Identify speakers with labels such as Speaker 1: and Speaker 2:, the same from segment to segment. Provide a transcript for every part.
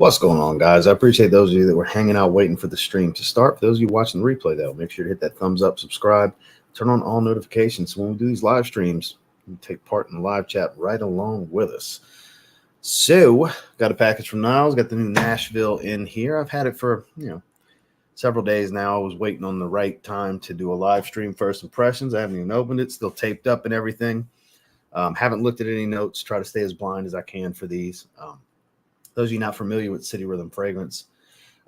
Speaker 1: What's going on, guys? I appreciate those of you that were hanging out waiting for the stream to start. For those of you watching the replay, though, make sure to hit that thumbs up, subscribe, turn on all notifications. So when we do these live streams, you take part in the live chat right along with us. So, got a package from Niles. Got the new Nashville in here. I've had it for, several days now. I was waiting on the right time to do a live stream first impressions. I haven't even opened it. Still taped up and everything. Haven't looked at any notes. Try to stay as blind as I can for these. Those of you not familiar with City Rhythm Fragrance,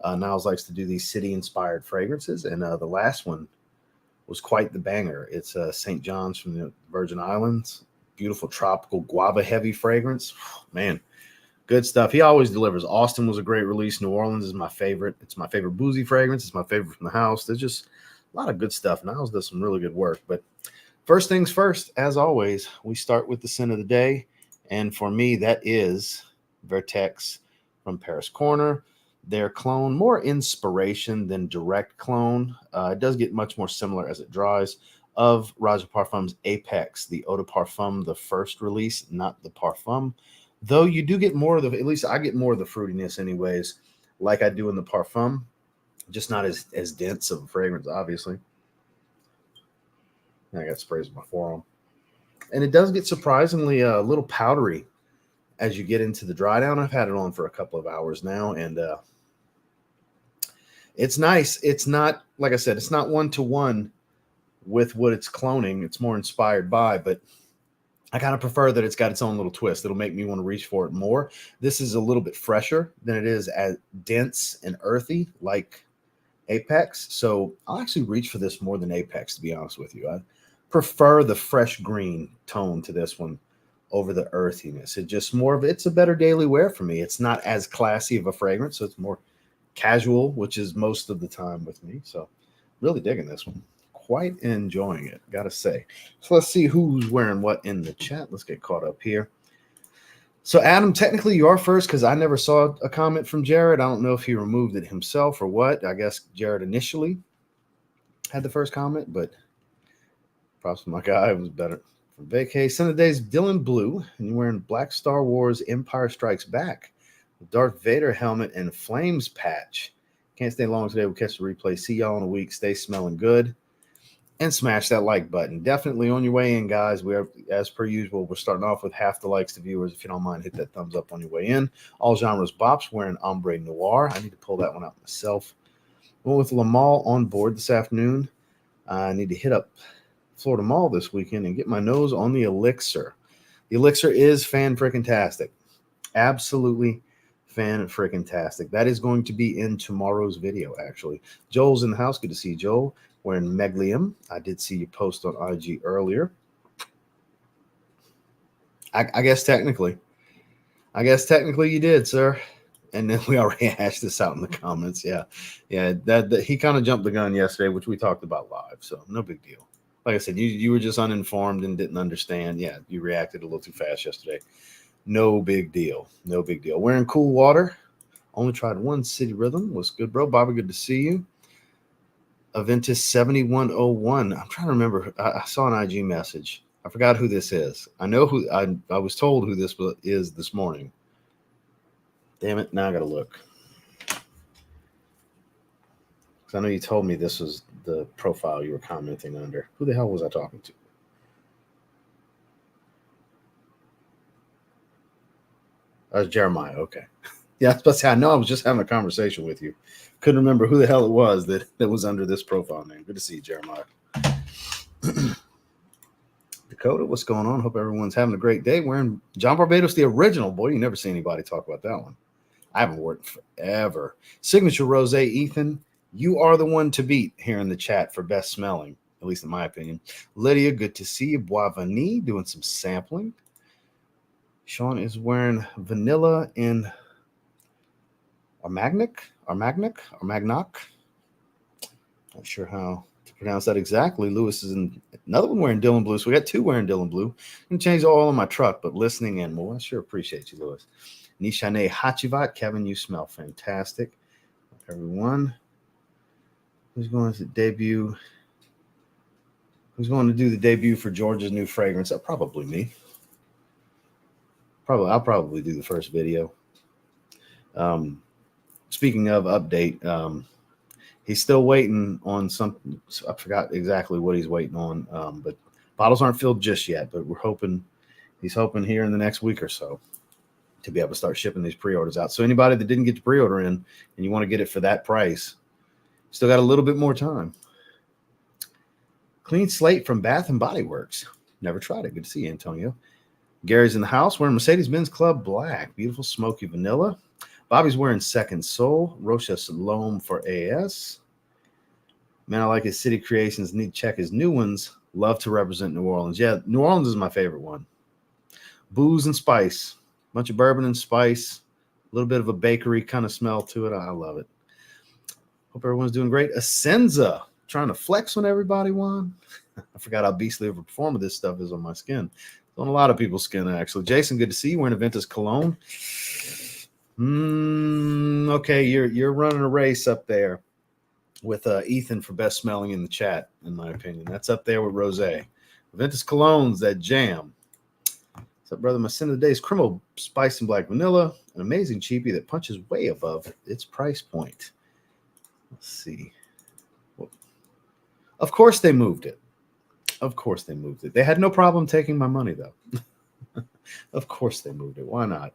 Speaker 1: Niles likes to do these city-inspired fragrances, and the last one was quite the banger. It's St. John's from the Virgin Islands. Beautiful tropical guava-heavy fragrance. Man, good stuff. He always delivers. Austin was a great release. New Orleans is my favorite. It's my favorite boozy fragrance. It's my favorite from the house. There's just a lot of good stuff. Niles does some really good work. But first things first, as always, we start with the scent of the day, and for me, that is Vertex from Paris Corner. Their clone, more inspiration than direct clone. It does get much more similar as it dries, of Roger Parfum's Apex, the Eau de Parfum, the first release, not the Parfum. Though you do get more of the, at least I get more of the fruitiness anyways, like I do in the Parfum, just not as dense of a fragrance, obviously. I got sprays on my forearm. And it does get surprisingly a little powdery as you get into the dry down. I've had it on for a couple of hours now, and it's nice. It's not, like I said, it's not one-to-one with what it's cloning. It's more inspired by, but I kind of prefer that it's got its own little twist. It'll make me want to reach for it more. This is a little bit fresher than it is as dense and earthy like Apex. So I'll actually reach for this more than Apex, to be honest with you. I prefer the fresh green tone to this one over the earthiness. It just more of, it's a better daily wear for me. It's not as classy of a fragrance, so it's more casual, which is most of the time with me. So really digging this one. Quite enjoying it, gotta say. So let's see who's wearing what in the chat. Let's get caught up here. So Adam, technically you are first because I never saw a comment from Jared. I don't know if he removed it himself or what. I guess Jared initially had the first comment, but props to my guy. It was better. From Vacay, Sunday Days, Dylan Blue, and you're wearing Black Star Wars Empire Strikes Back, the Darth Vader helmet and flames patch. Can't stay long today. We'll catch the replay. See y'all in a week. Stay smelling good. And smash that like button. Definitely on your way in, guys. We are, as per usual, we're starting off with half the likes to viewers. If you don't mind, hit that thumbs up on your way in. All Genres Bops wearing Ombre Noir. I need to pull that one out myself. Went with Lamal on board this afternoon. I need to hit up Florida Mall this weekend and get my nose on the Elixir. The Elixir is fan-frickin-tastic. Absolutely fan-frickin-tastic. That is going to be in tomorrow's video, actually. Joel's in the house. Good to see you, Joel. Wearing Meglium. I did see you post on IG earlier. I guess technically you did, sir. And then we already hashed this out in the comments. Yeah. That he kind of jumped the gun yesterday, which we talked about live. So no big deal. Like I said, you were just uninformed and didn't understand. Yeah, you reacted a little too fast yesterday. No big deal. No big deal. Wearing Cool Water. Only tried one City Rhythm. What's good, bro? Bobby, good to see you. Aventus 7101. I'm trying to remember. I saw an IG message. I forgot who this is. I know who. I was told who this is this morning. Damn it. Now I got to look. I know you told me this was the profile you were commenting under. Who the hell was I talking to? That was Jeremiah. Okay. Yeah, I was about to say, I know I was just having a conversation with you. Couldn't remember who the hell it was that was under this profile name. Good to see you, Jeremiah. Dakota, what's going on? Hope everyone's having a great day. Wearing John Barbados, the original. Boy, you never see anybody talk about that one. I haven't worked forever. Signature Rose, Ethan. You are the one to beat here in the chat for best smelling, at least in my opinion. Lydia, good to see you. Boivani doing some sampling. Sean is wearing Vanilla in Armagnac. Not sure how to pronounce that exactly. Lewis is in another one wearing Dylan Blue. So we got two wearing Dylan Blue. I'm going to change the oil on my truck, but listening in more. I sure appreciate you, Lewis. Nishane Hachivat. Kevin, you smell fantastic. Everyone. Who's going to debut? Who's going to do the debut for George's new fragrance? Probably me. I'll probably do the first video. Speaking of update, he's still waiting on something. I forgot exactly what he's waiting on, but bottles aren't filled just yet. But he's hoping here in the next week or so to be able to start shipping these pre-orders out. So anybody that didn't get the pre-order in and you want to get it for that price, still got a little bit more time. Clean slate from Bath and Body Works. Never tried it. Good to see you, Antonio. Gary's in the house wearing Mercedes-Benz Club Black. Beautiful smoky vanilla. Bobby's wearing Second Soul. Rocha Salome for AS. Man, I like his city creations. Need to check his new ones. Love to represent New Orleans. Yeah, New Orleans is my favorite one. Booze and spice. Bunch of bourbon and spice. A little bit of a bakery kind of smell to it. I love it. Hope everyone's doing great. Ascenza. Trying to flex on everybody, Juan. I forgot how beastly of a performer this stuff is on my skin. It's on a lot of people's skin, actually. Jason, good to see you. We're in Aventus Cologne. Okay, you're running a race up there with Ethan for best smelling in the chat, in my opinion. That's up there with Rosé. Aventus Cologne's that jam. What's up, brother? My sin of the day is Cremo Spice and Black Vanilla, an amazing cheapie that punches way above its price point. Let's see. Of course they moved it. Of course they moved it. They had no problem taking my money, though. Of course they moved it. Why not?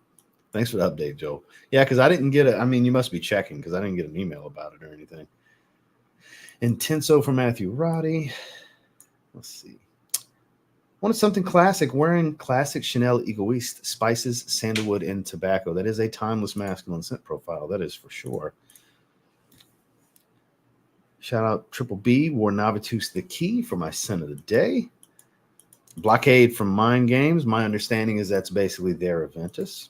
Speaker 1: Thanks for the update, Joe. Yeah, because I didn't get it. I mean, you must be checking because I didn't get an email about it or anything. Intenso for Matthew Roddy. Let's see. Wanted something classic. Wearing classic Chanel Egoiste, spices, sandalwood, and tobacco. That is a timeless masculine scent profile. That is for sure. Shout out Triple B, wore Navitus the Key for my scent of the day. Blockade from Mind Games. My understanding is that's basically their Aventus.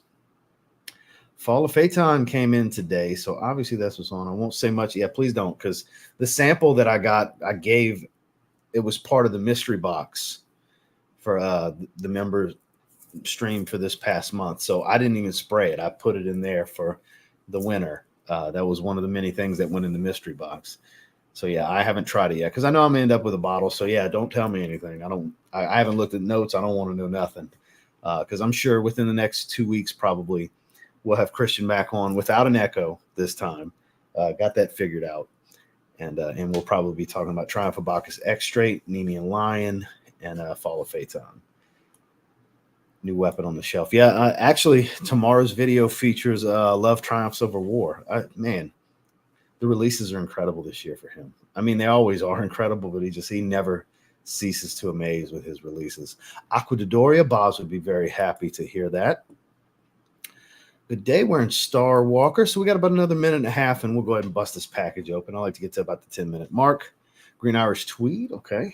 Speaker 1: Fall of Phaeton came in today, so obviously that's what's on. I won't say much. Yeah, please don't, because the sample that I gave, it was part of the mystery box for the member stream for this past month. So I didn't even spray it. I put it in there for the winner. That was one of the many things that went in the mystery box. So yeah, I haven't tried it yet because I know I'm gonna end up with a bottle. So yeah, don't tell me anything. I haven't looked at notes. I don't want to know nothing because I'm sure within the next 2 weeks probably we'll have Christian back on without an echo this time. Got that figured out, and we'll probably be talking about Triumph of Bacchus X Straight, Nemean Lion, and Fall of Phaeton. New weapon on the shelf. Yeah, actually, tomorrow's video features Love Triumphs Over War. Man. The releases are incredible this year for him. I mean, they always are incredible, but he never ceases to amaze with his releases. Aqua de Doria, Boz would be very happy to hear that. Good day. We're in Star Walker. So we got about another minute and a half, and we'll go ahead and bust this package open. I like to get to about the 10-minute mark. Green Irish Tweed. Okay.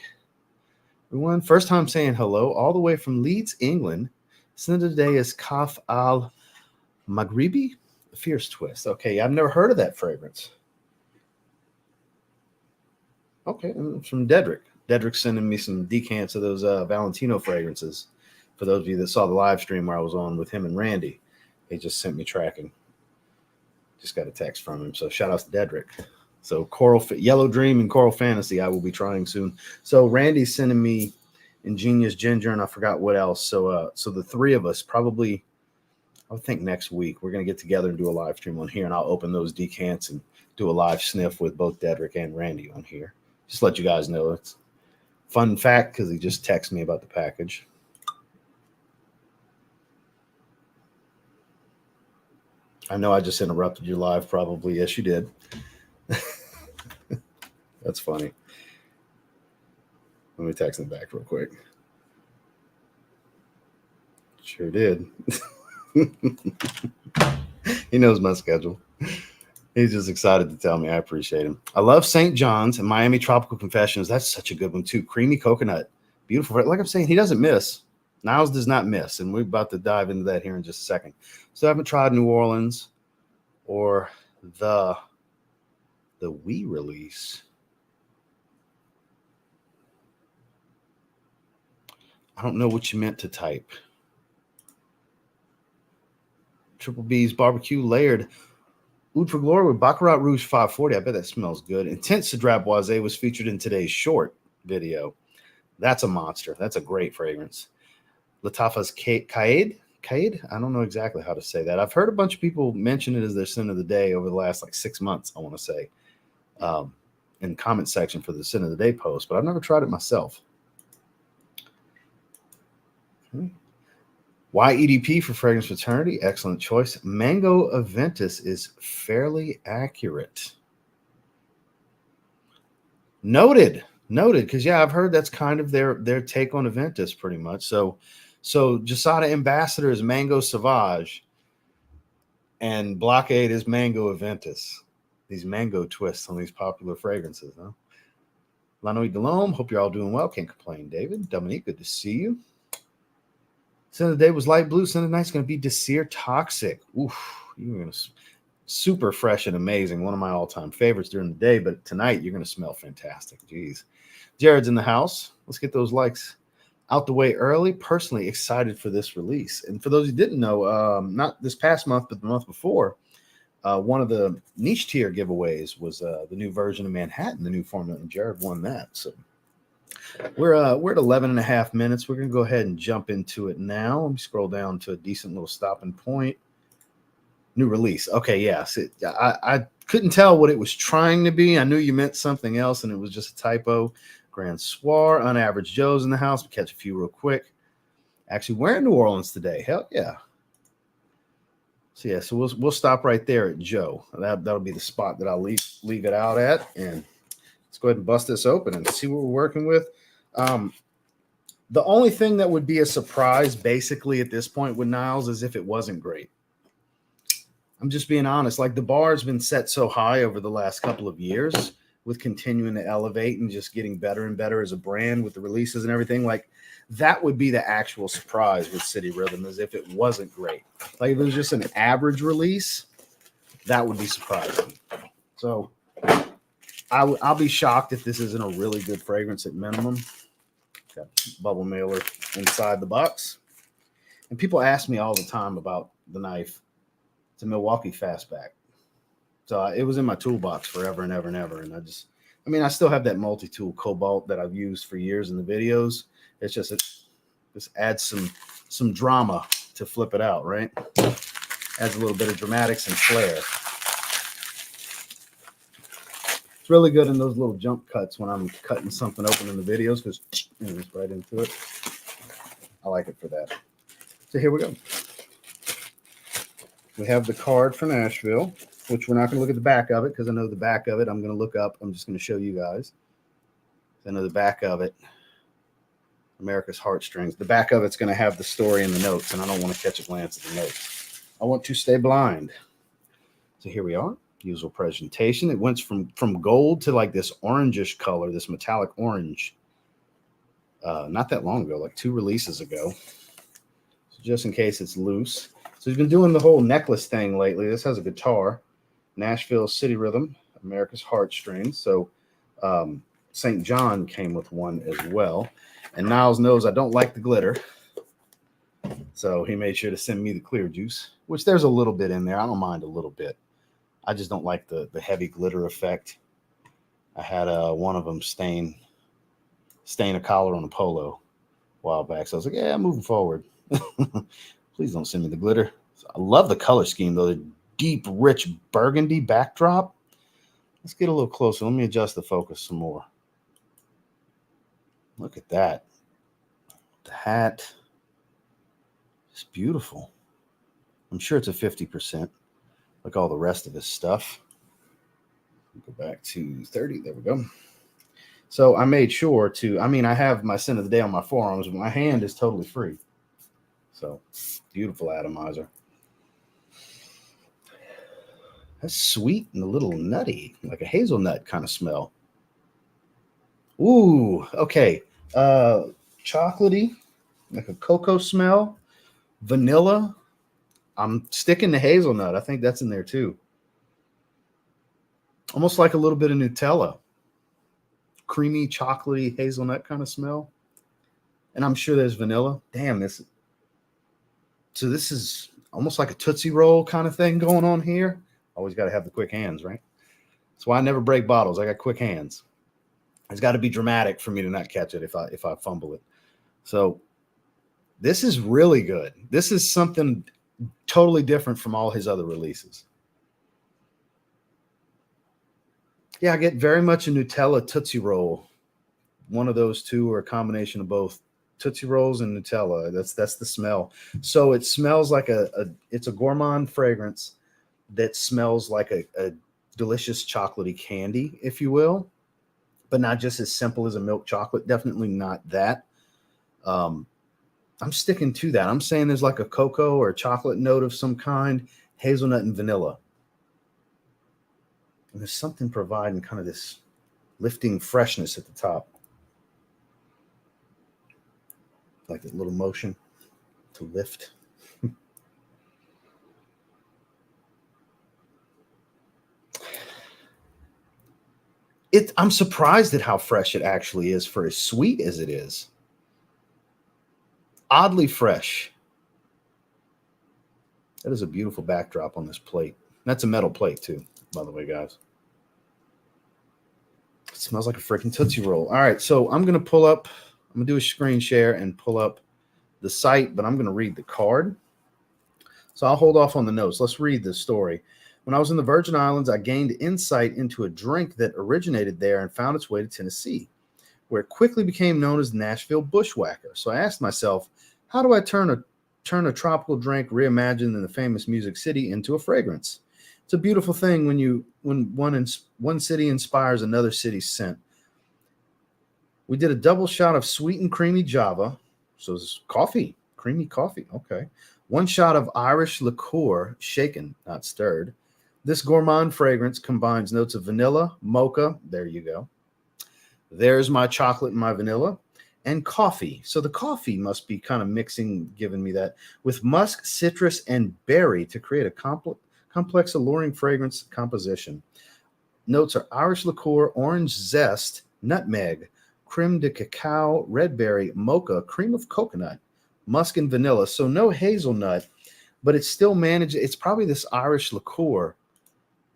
Speaker 1: Everyone, first time saying hello all the way from Leeds, England. Scent of the day is Kaf Al Maghribi, Fierce Twist. Okay. I've never heard of that fragrance. Okay, from Dedrick. Dedrick's sending me some decants of those Valentino fragrances. For those of you that saw the live stream where I was on with him and Randy, he just sent me tracking. Just got a text from him. So shout out to Dedrick. So Yellow Dream and Coral Fantasy I will be trying soon. So Randy's sending me Ingenious Ginger and I forgot what else. So the three of us probably, I think next week, we're going to get together and do a live stream on here, and I'll open those decants and do a live sniff with both Dedrick and Randy on here. Just let you guys know. It's fun fact because he just texted me about the package. I know I just interrupted your live probably. Yes, you did. That's funny. Let me text him back real quick. Sure did. He knows my schedule. He's just excited to tell me. I appreciate him. I love St. John's and Miami Tropical Confessions. That's such a good one, too. Creamy coconut. Beautiful. Like I'm saying, he doesn't miss. Niles does not miss. And we're about to dive into that here in just a second. So I haven't tried New Orleans or the Wii release. I don't know what you meant to type. Triple B's Barbecue Layered Oud for Glory with Baccarat Rouge 540. I bet that smells good. Intense Cedrat Boisé was featured in today's short video. That's a monster. That's a great fragrance. Latafa's Kaid Cade? I don't know exactly how to say that. I've heard a bunch of people mention it as their sin of the day over the last like 6 months, I want to say, in the comment section for the sin of the day post, but I've never tried it myself. Why EDP for Fragrance Fraternity? Excellent choice. Mango Aventus is fairly accurate. Noted, because yeah, I've heard that's kind of their take on Aventus pretty much. So Jasada Ambassador is Mango Sauvage, and Blockade is Mango Aventus. These mango twists on these popular fragrances, huh? Lanoy Delome, hope you're all doing well. Can't complain, David. Dominique, good to see you. Sin of the day was light blue. Sin of the night's going to be Desir Toxic. Oof, you're going to super fresh and amazing. One of my all-time favorites during the day, but tonight you're going to smell fantastic. Jeez. Jared's in the house. Let's get those likes out the way early. Personally excited for this release. And for those who didn't know, not this past month, but the month before, one of the niche tier giveaways was the new version of Manhattan, the new formula, and Jared won that. So we're at 11 and a half minutes. We're going to go ahead and jump into it now. Let me scroll down to a decent little stopping point. New release. Okay, yes. I couldn't tell what it was trying to be. I knew you meant something else, and it was just a typo. Grand Soir, Unaverage Joe's in the house. We'll catch a few real quick. Actually, we're in New Orleans today. Hell yeah. So yeah, so we'll stop right there at Joe. That'll be the spot that I'll leave it out at, and let's go ahead and bust this open and see what we're working with. The only thing that would be a surprise, basically, at this point with Niles is if it wasn't great. I'm just being honest. Like, the bar has been set so high over the last couple of years with continuing to elevate and just getting better and better as a brand with the releases and everything. Like, that would be the actual surprise with City Rhythm, is if it wasn't great. Like, if it was just an average release, that would be surprising. So I'll be shocked if this isn't a really good fragrance at minimum. Got bubble mailer inside the box. And people ask me all the time about the knife. It's a Milwaukee Fastback. So it was in my toolbox forever and ever and ever. And I still have that multi-tool Cobalt that I've used for years in the videos. It's just, this adds some drama to flip it out, right? Adds a little bit of dramatics and flair. It's really good in those little jump cuts when I'm cutting something open in the videos, because it's right into it. I like it for that. So here we go. We have the card for Nashville, which we're not going to look at the back of it, because I know the back of it I'm going to look up. I'm just going to show you guys. I know the back of it, America's Heartstrings. The back of it's going to have the story and the notes, and I don't want to catch a glance at the notes. I want to stay blind. So here we are. Usual presentation. It went from gold to like this orangish color, this metallic orange. Not that long ago, like 2 releases ago. So just in case it's loose. So he's been doing the whole necklace thing lately. This has a guitar. Nashville City Rhythm, America's Heartstrings. So St. John came with one as well. And Niles knows I don't like the glitter. So he made sure to send me the clear juice, which there's a little bit in there. I don't mind a little bit. I just don't like the heavy glitter effect. I had one of them stain a collar on a polo a while back. So I was like, yeah, I'm moving forward. Please don't send me the glitter. I love the color scheme, though. The deep, rich burgundy backdrop. Let's get a little closer. Let me adjust the focus some more. Look at that. The hat. It's beautiful. I'm sure it's a 50%. Like all the rest of his stuff. Go back to 30. There we go. So I made sure to, I have my sin of the day on my forearms, but my hand is totally free. So beautiful atomizer. That's sweet and a little nutty, like a hazelnut kind of smell. Ooh, okay. Chocolatey, like a cocoa smell. Vanilla. I'm sticking to hazelnut. I think that's in there too. Almost like a little bit of Nutella. Creamy, chocolatey, hazelnut kind of smell. And I'm sure there's vanilla. Damn, this is almost like a Tootsie Roll kind of thing going on here. Always got to have the quick hands, right? That's why I never break bottles. I got quick hands. It's got to be dramatic for me to not catch it if I fumble it. So This is really good. This is something totally different from all his other releases. Yeah, I get very much a Nutella Tootsie Roll. One of those two or a combination of both. Tootsie Rolls and Nutella. That's the smell. So it smells like it's a gourmand fragrance that smells like a delicious chocolatey candy, if you will, but not just as simple as a milk chocolate. Definitely not that. I'm sticking to that. I'm saying there's like a cocoa or a chocolate note of some kind, hazelnut and vanilla. And there's something providing kind of this lifting freshness at the top. Like that little motion to lift. I'm surprised at how fresh it actually is for as sweet as it is. Oddly fresh. That is a beautiful backdrop on this plate. That's a metal plate too, by the way, guys. It smells like a freaking Tootsie Roll. All right, so I'm going to pull up. I'm going to do a screen share and pull up the site, but I'm going to read the card. So I'll hold off on the notes. Let's read the story. When I was in the Virgin Islands, I gained insight into a drink that originated there and found its way to Tennessee, where it quickly became known as Nashville Bushwhacker. So I asked myself, how do I turn a tropical drink reimagined in the famous Music City into a fragrance? It's a beautiful thing when one city inspires another city's scent. We did a double shot of sweet and creamy Java. So it's coffee, creamy coffee. Okay. 1 shot of Irish liqueur, shaken, not stirred. This gourmand fragrance combines notes of vanilla, mocha. There you go. There's my chocolate and my vanilla. And coffee. So the coffee must be kind of mixing, giving me that, with musk, citrus, and berry to create a complex, alluring fragrance composition. Notes are Irish liqueur, orange zest, nutmeg, creme de cacao, red berry, mocha, cream of coconut, musk, and vanilla. So no hazelnut, but it's still managed. It's probably this Irish liqueur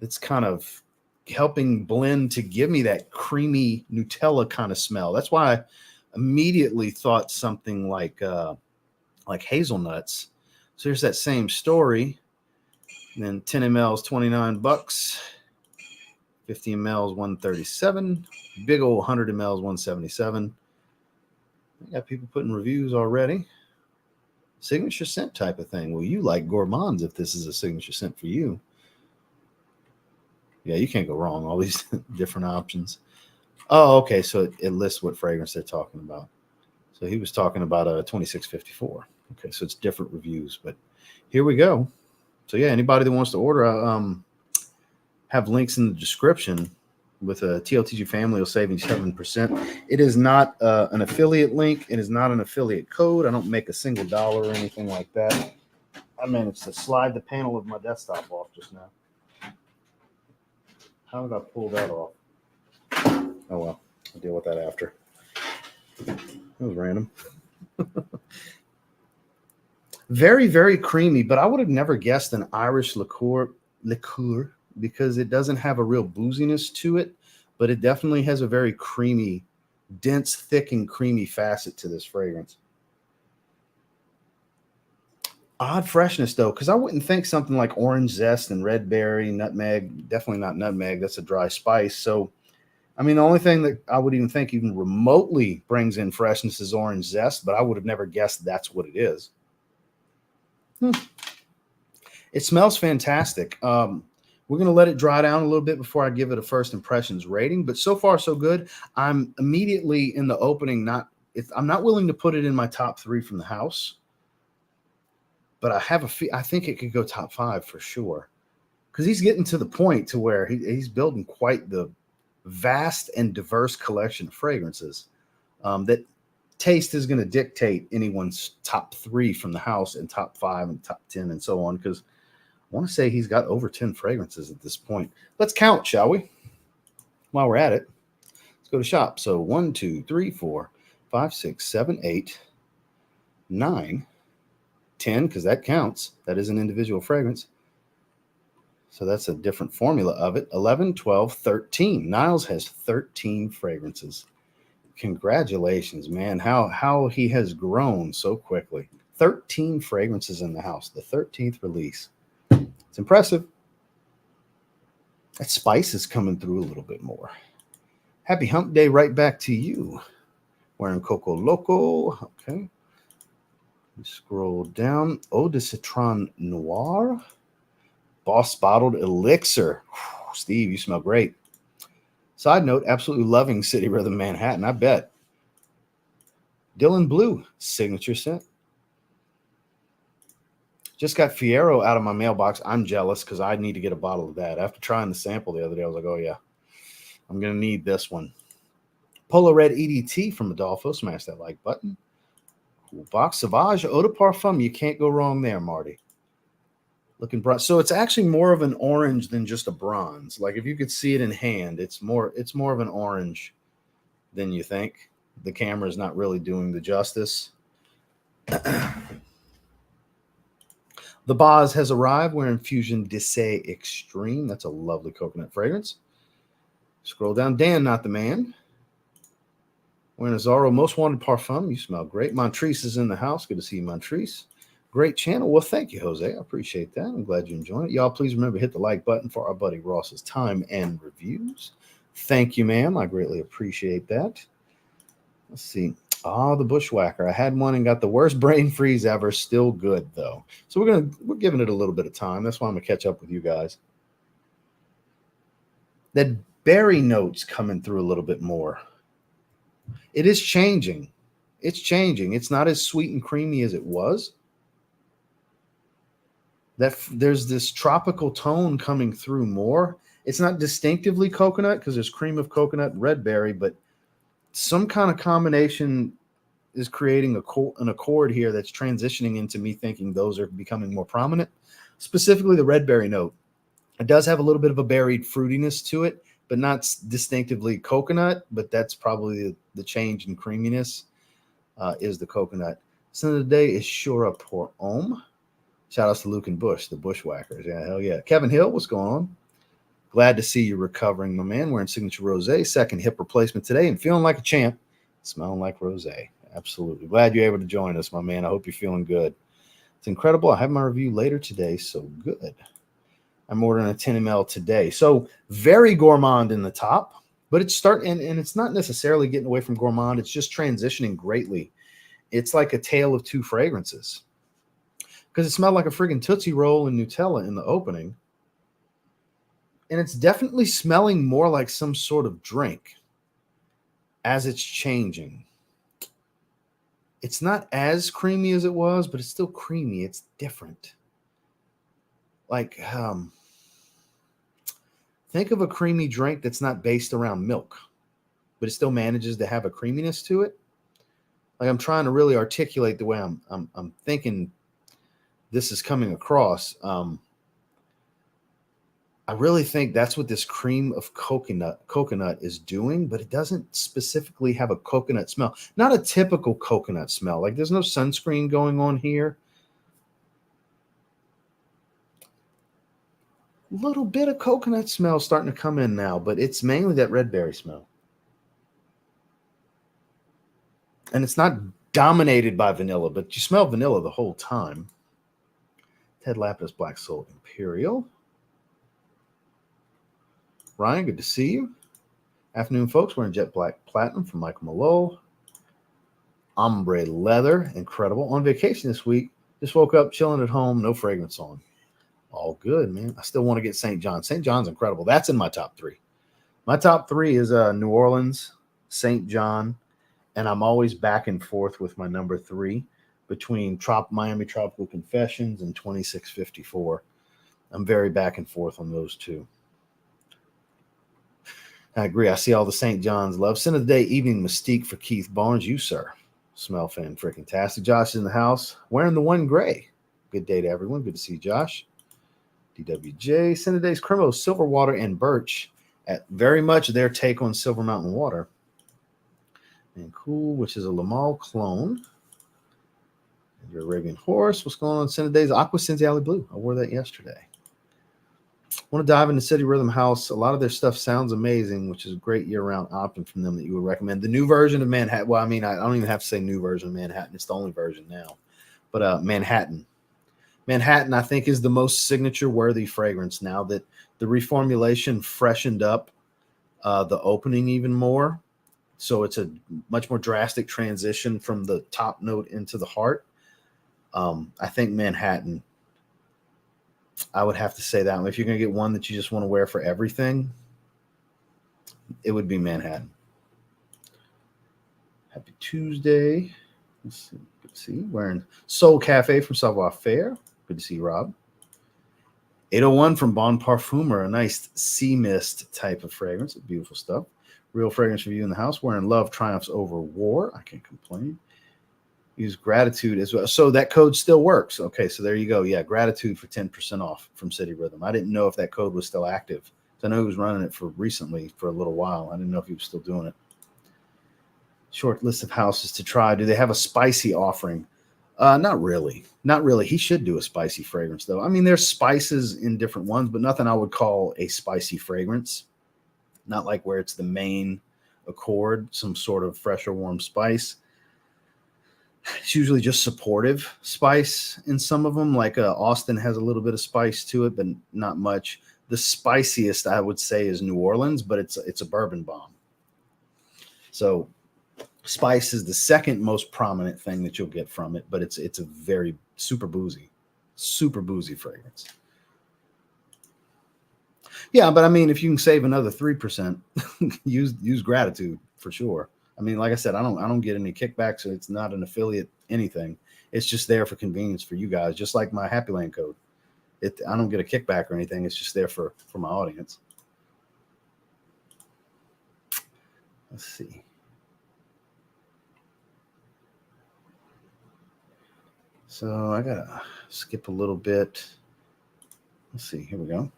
Speaker 1: that's kind of helping blend to give me that creamy Nutella kind of smell. That's why I immediately thought something like hazelnuts. So here's that same story. And then 10 ml is $29, 50 ml is $137, big old 100 ml is $177. I got people putting reviews already. Signature scent type of thing. Well, you like gourmands if this is a signature scent for you. Yeah, you can't go wrong. All these different options. Oh, okay. So it lists what fragrance they're talking about. So he was talking about a 2654. Okay, so it's different reviews, but here we go. So yeah, anybody that wants to order, have links in the description with a TLTG family will save you 7%. It is not an affiliate link. It is not an affiliate code. I don't make a single dollar or anything like that. I managed to slide the panel of my desktop off just now. How did I pull that off? Oh, well, I'll deal with that after. That was random. Very, very creamy, but I would have never guessed an Irish liqueur because it doesn't have a real booziness to it, but it definitely has a very creamy, dense, thick, and creamy facet to this fragrance. Odd freshness, though, because I wouldn't think something like orange zest and red berry, nutmeg, definitely not nutmeg. That's a dry spice. So, I mean, the only thing that I would even think even remotely brings in freshness is orange zest, but I would have never guessed that's what it is. It smells fantastic. We're going to let it dry down a little bit before I give it a first impressions rating, but so far so good. I'm immediately in the opening. I'm not willing to put it in my top 3 from the house, but I think it could go top 5 for sure, because he's getting to the point to where he's building quite the vast and diverse collection of fragrances that taste is going to dictate anyone's top 3 from the house and top 5 and top 10 and so on, because I want to say he's got over 10 fragrances at this point. Let's count, shall we? While we're at it, let's go to shop. So 1, 2, 3, 4, 5, 6, 7, 8, 9, 10, because that counts. That is an individual fragrance. So that's a different formula of it. 11, 12, 13. Niles has 13 fragrances. Congratulations, man. How he has grown so quickly. 13 fragrances in the house, the 13th release. It's impressive. That spice is coming through a little bit more. Happy hump day right back to you. Wearing Coco Loco. Okay. Scroll down. Eau de Citron Noir. Boss Bottled Elixir. Whew, Steve, you smell great. Side note, absolutely loving City Rhythm Manhattan, I bet. Dylan Blue, signature scent. Just got Fiero out of my mailbox. I'm jealous because I need to get a bottle of that. After trying the sample the other day, I was like, oh, yeah, I'm going to need this one. Polo Red EDT from Adolfo. Smash that like button. Cool box. Sauvage Eau de Parfum. You can't go wrong there, Marty. Looking bright. So it's actually more of an orange than just a bronze. Like if you could see it in hand, it's more of an orange than you think. The camera is not really doing the justice. The Boz has arrived. We're in Fusion D'Essai Extreme. That's a lovely coconut fragrance. Scroll down. Dan, not the man. We're in a Zaharoff Most Wanted Parfum. You smell great. Montrese is in the house. Good to see you, Montrese. Great channel. Well, thank you, Jose. I appreciate that. I'm glad you enjoyed it. Y'all, please remember, hit the like button for our buddy Ross's time and reviews. Thank you, ma'am. I greatly appreciate that. Let's see. Oh, the Bushwhacker. I had one and got the worst brain freeze ever. Still good, though. So we're giving it a little bit of time. That's why I'm going to catch up with you guys. That berry note's coming through a little bit more. It is changing. It's changing. It's not as sweet and creamy as it was. There's this tropical tone coming through more. It's not distinctively coconut because there's cream of coconut and red berry, but some kind of combination is creating an accord here that's transitioning into me thinking those are becoming more prominent. Specifically the red berry note. It does have a little bit of a berried fruitiness to it, but not distinctively coconut, but that's probably the change in creaminess is the coconut. Scent of the day is Shura Pour Homme. Shout outs to Luke and Bush, the Bushwhackers. Yeah, hell yeah. Kevin Hill, what's going on? Glad to see you recovering, my man. Wearing Signature Rosé, second hip replacement today, and feeling like a champ. Smelling like rosé. Absolutely. Glad you're able to join us, my man. I hope you're feeling good. It's incredible. I have my review later today, so good. I'm ordering a 10 ml today. So very gourmand in the top, but it's and it's not necessarily getting away from gourmand. It's just transitioning greatly. It's like a tale of two fragrances. Because it smelled like a friggin' Tootsie Roll and Nutella in the opening. And it's definitely smelling more like some sort of drink as it's changing. It's not as creamy as it was, but it's still creamy. It's different. Like, think of a creamy drink that's not based around milk, but it still manages to have a creaminess to it. Like I'm trying to really articulate the way I'm thinking this is coming across. I really think that's what this cream of coconut is doing, but it doesn't specifically have a coconut smell. Not a typical coconut smell. Like there's no sunscreen going on here. A little bit of coconut smell starting to come in now, but it's mainly that red berry smell. And it's not dominated by vanilla, but you smell vanilla the whole time. Ted Lapis Black Soul Imperial. Ryan, good to see you. Afternoon, folks. We're in Jet Black Platinum from Michael Malone. Ombre Leather, incredible. On vacation this week. Just woke up, chilling at home, no fragrance on. All good, man. I still want to get St. John. St. John's incredible. That's in my top three. My top three is New Orleans, St. John, and I'm always back and forth with my number three between Miami Tropical Confessions and 2654. I'm very back and forth on those two. I agree. I see all the St. John's love. Scent of the day, Evening Mystique for Keith Barnes. You, sir. Smell fan-freaking-tastic. Josh is in the house. Wearing the one gray. Good day to everyone. Good to see you, Josh. DWJ. Scent of the day's Cremo, Silver Water, and Birch. At very much their take on Silver Mountain Water. And Cool, which is a Lamal clone. And your Arabian Horse. What's going on? Scent of the day's Aqua Senziale Blue. I wore that yesterday. Want to dive into City Rhythm House. A lot of their stuff sounds amazing, which is a great year-round option from them that you would recommend. The new version of Manhattan. Well, I mean, I don't even have to say new version of Manhattan. It's the only version now. But Manhattan. Manhattan, I think, is the most signature-worthy fragrance now that the reformulation freshened up the opening even more. So it's a much more drastic transition from the top note into the heart. I think Manhattan, I would have to say that if you're going to get one that you just want to wear for everything, it would be Manhattan. Happy Tuesday. Let's see. Good to see you. Wearing Soul Cafe from Savoir Faire. Good to see you, Rob. 801 from Bon Parfumer, a nice sea mist type of fragrance. Beautiful stuff. Real fragrance review in the house. Wearing Love Triumphs Over War. I can't complain. Use gratitude as well. So that code still works. Okay, so there you go. Yeah, gratitude for 10% off from City Rhythm. I didn't know if that code was still active. I know he was running it for recently for a little while. I didn't know if he was still doing it. Short list of houses to try. Do they have a spicy offering? Not really. Not really. He should do a spicy fragrance, though. I mean, there's spices in different ones, but nothing I would call a spicy fragrance. Not like where it's the main accord, some sort of fresh or warm spice. It's usually just supportive spice in some of them. Like Austin has a little bit of spice to it, but not much. The spiciest, I would say, is New Orleans, but it's a bourbon bomb. So spice is the second most prominent thing that you'll get from it, but it's a very super boozy fragrance. Yeah, but I mean, if you can save another 3%, use gratitude for sure. I mean, like I said, I don't get any kickbacks, so it's not an affiliate anything. It's just there for convenience for you guys, just like my Happy Land code. I don't get a kickback or anything. It's just there for my audience. Let's see. So I gotta skip a little bit. Let's see. Here we go.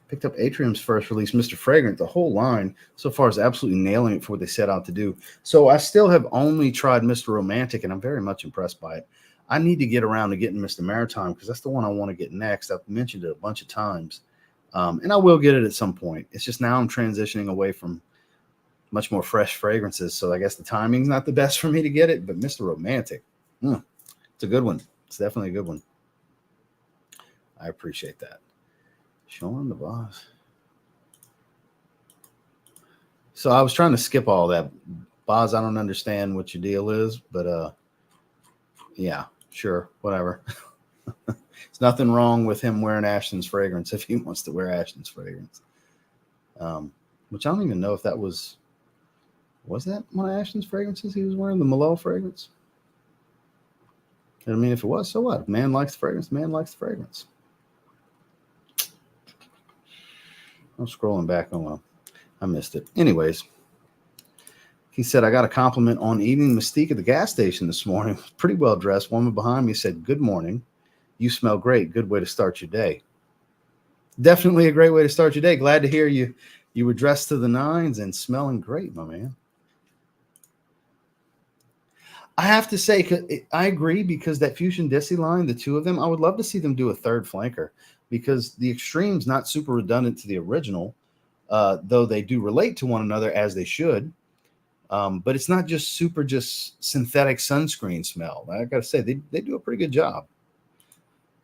Speaker 1: Picked up Atrium's first release, Mr. Fragrant. The whole line so far is absolutely nailing it for what they set out to do. So I still have only tried Mr. Romantic, and I'm very much impressed by it. I need to get around to getting Mr. Maritime because that's the one I want to get next. I've mentioned it a bunch of times, and I will get it at some point. It's just now I'm transitioning away from much more fresh fragrances, so I guess the timing's not the best for me to get it, but Mr. Romantic, it's a good one. It's definitely a good one. I appreciate that. Showing the boss. So I was trying to skip all that. Boz, I don't understand what your deal is, but yeah, sure, whatever. There's nothing wrong with him wearing Ashton's fragrance if he wants to wear Ashton's fragrance. Which I don't even know if that was that one of Ashton's fragrances he was wearing, the Malone fragrance? I mean, if it was, so what? Man likes the fragrance, man likes the fragrance. I'm scrolling back. Oh, well, I missed it. Anyways, he said, I got a compliment on eating Mystique at the gas station this morning. Pretty well dressed. Woman behind me said, good morning. You smell great. Good way to start your day. Definitely a great way to start your day. Glad to hear you were dressed to the nines and smelling great, my man. I have to say, I agree, because that Fusion Desi line, the two of them, I would love to see them do a third flanker, because the Extreme's not super redundant to the original, though they do relate to one another as they should. But it's not just super just synthetic sunscreen smell. I got to say, they do a pretty good job.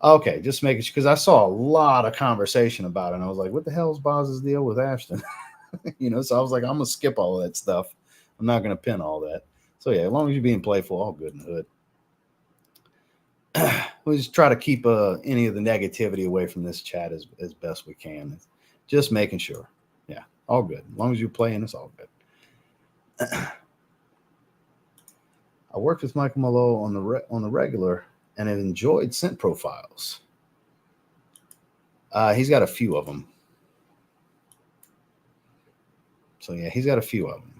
Speaker 1: Okay, just making sure, because I saw a lot of conversation about it, and I was like, what the hell is Boz's deal with Ashton? So I was like, I'm going to skip all of that stuff. I'm not going to pin all that. So yeah, as long as you're being playful, all good in the hood. We'll just try to keep any of the negativity away from this chat as best we can. Just making sure. Yeah, all good. As long as you're playing, it's all good. I worked with Michael Malone on the regular and have enjoyed scent profiles. He's got a few of them. So yeah, he's got a few of them.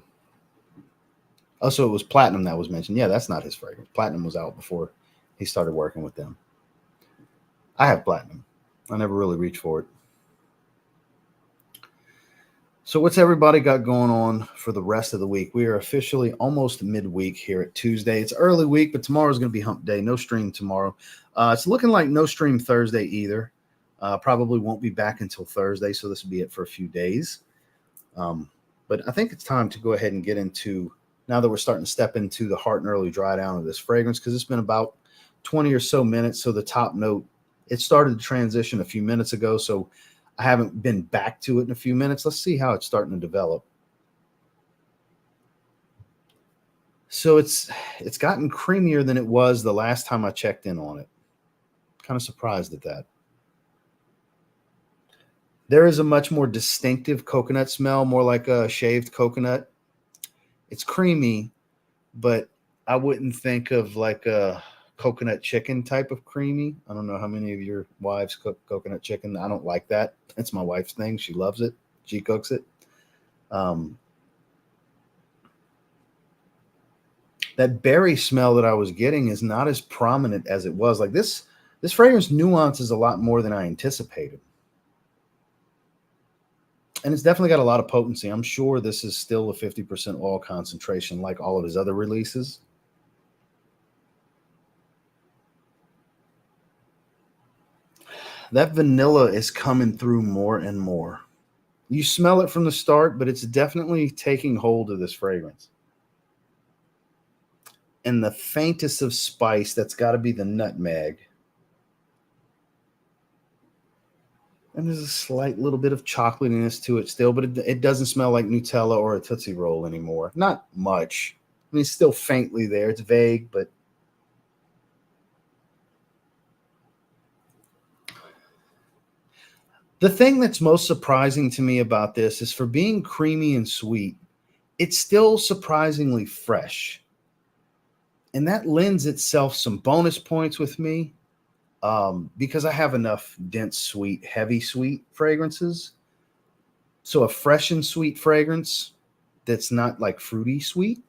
Speaker 1: Oh, so it was Platinum that was mentioned. Yeah, that's not his fragrance. Platinum was out before he started working with them. I have Platinum. I never really reached for it. So what's everybody got going on for the rest of the week? We are officially almost midweek here at Tuesday. It's early week, but tomorrow's going to be hump day. No stream tomorrow. It's looking like no stream Thursday either. Probably won't be back until Thursday, so this will be it for a few days. But I think it's time to go ahead and get into, now that we're starting to step into the heart and early dry down of this fragrance, because it's been about 20 or so minutes. So the top note, it started to transition a few minutes ago, so I haven't been back to it in a few minutes. Let's see how it's starting to develop. So it's gotten creamier than it was the last time I checked in on it. Kind of surprised at that. There is a much more distinctive coconut smell, more like a shaved coconut. It's creamy, but I wouldn't think of like a coconut chicken type of creamy. I don't know how many of your wives cook coconut chicken. I don't like that. It's my wife's thing. She loves it. She cooks it. That berry smell that I was getting is not as prominent as it was. Like this fragrance nuances a lot more than I anticipated. And it's definitely got a lot of potency. I'm sure this is still a 50% oil concentration like all of his other releases. That vanilla is coming through more and more. You smell it from the start, but it's definitely taking hold of this fragrance. And the faintest of spice, that's got to be the nutmeg. And there's a slight little bit of chocolatiness to it still, but it doesn't smell like Nutella or a Tootsie Roll anymore. Not much. I mean, it's still faintly there. It's vague, but the thing that's most surprising to me about this is, for being creamy and sweet, it's still surprisingly fresh. And that lends itself some bonus points with me. Because I have enough dense, sweet, heavy, sweet fragrances. So a fresh and sweet fragrance that's not like fruity sweet.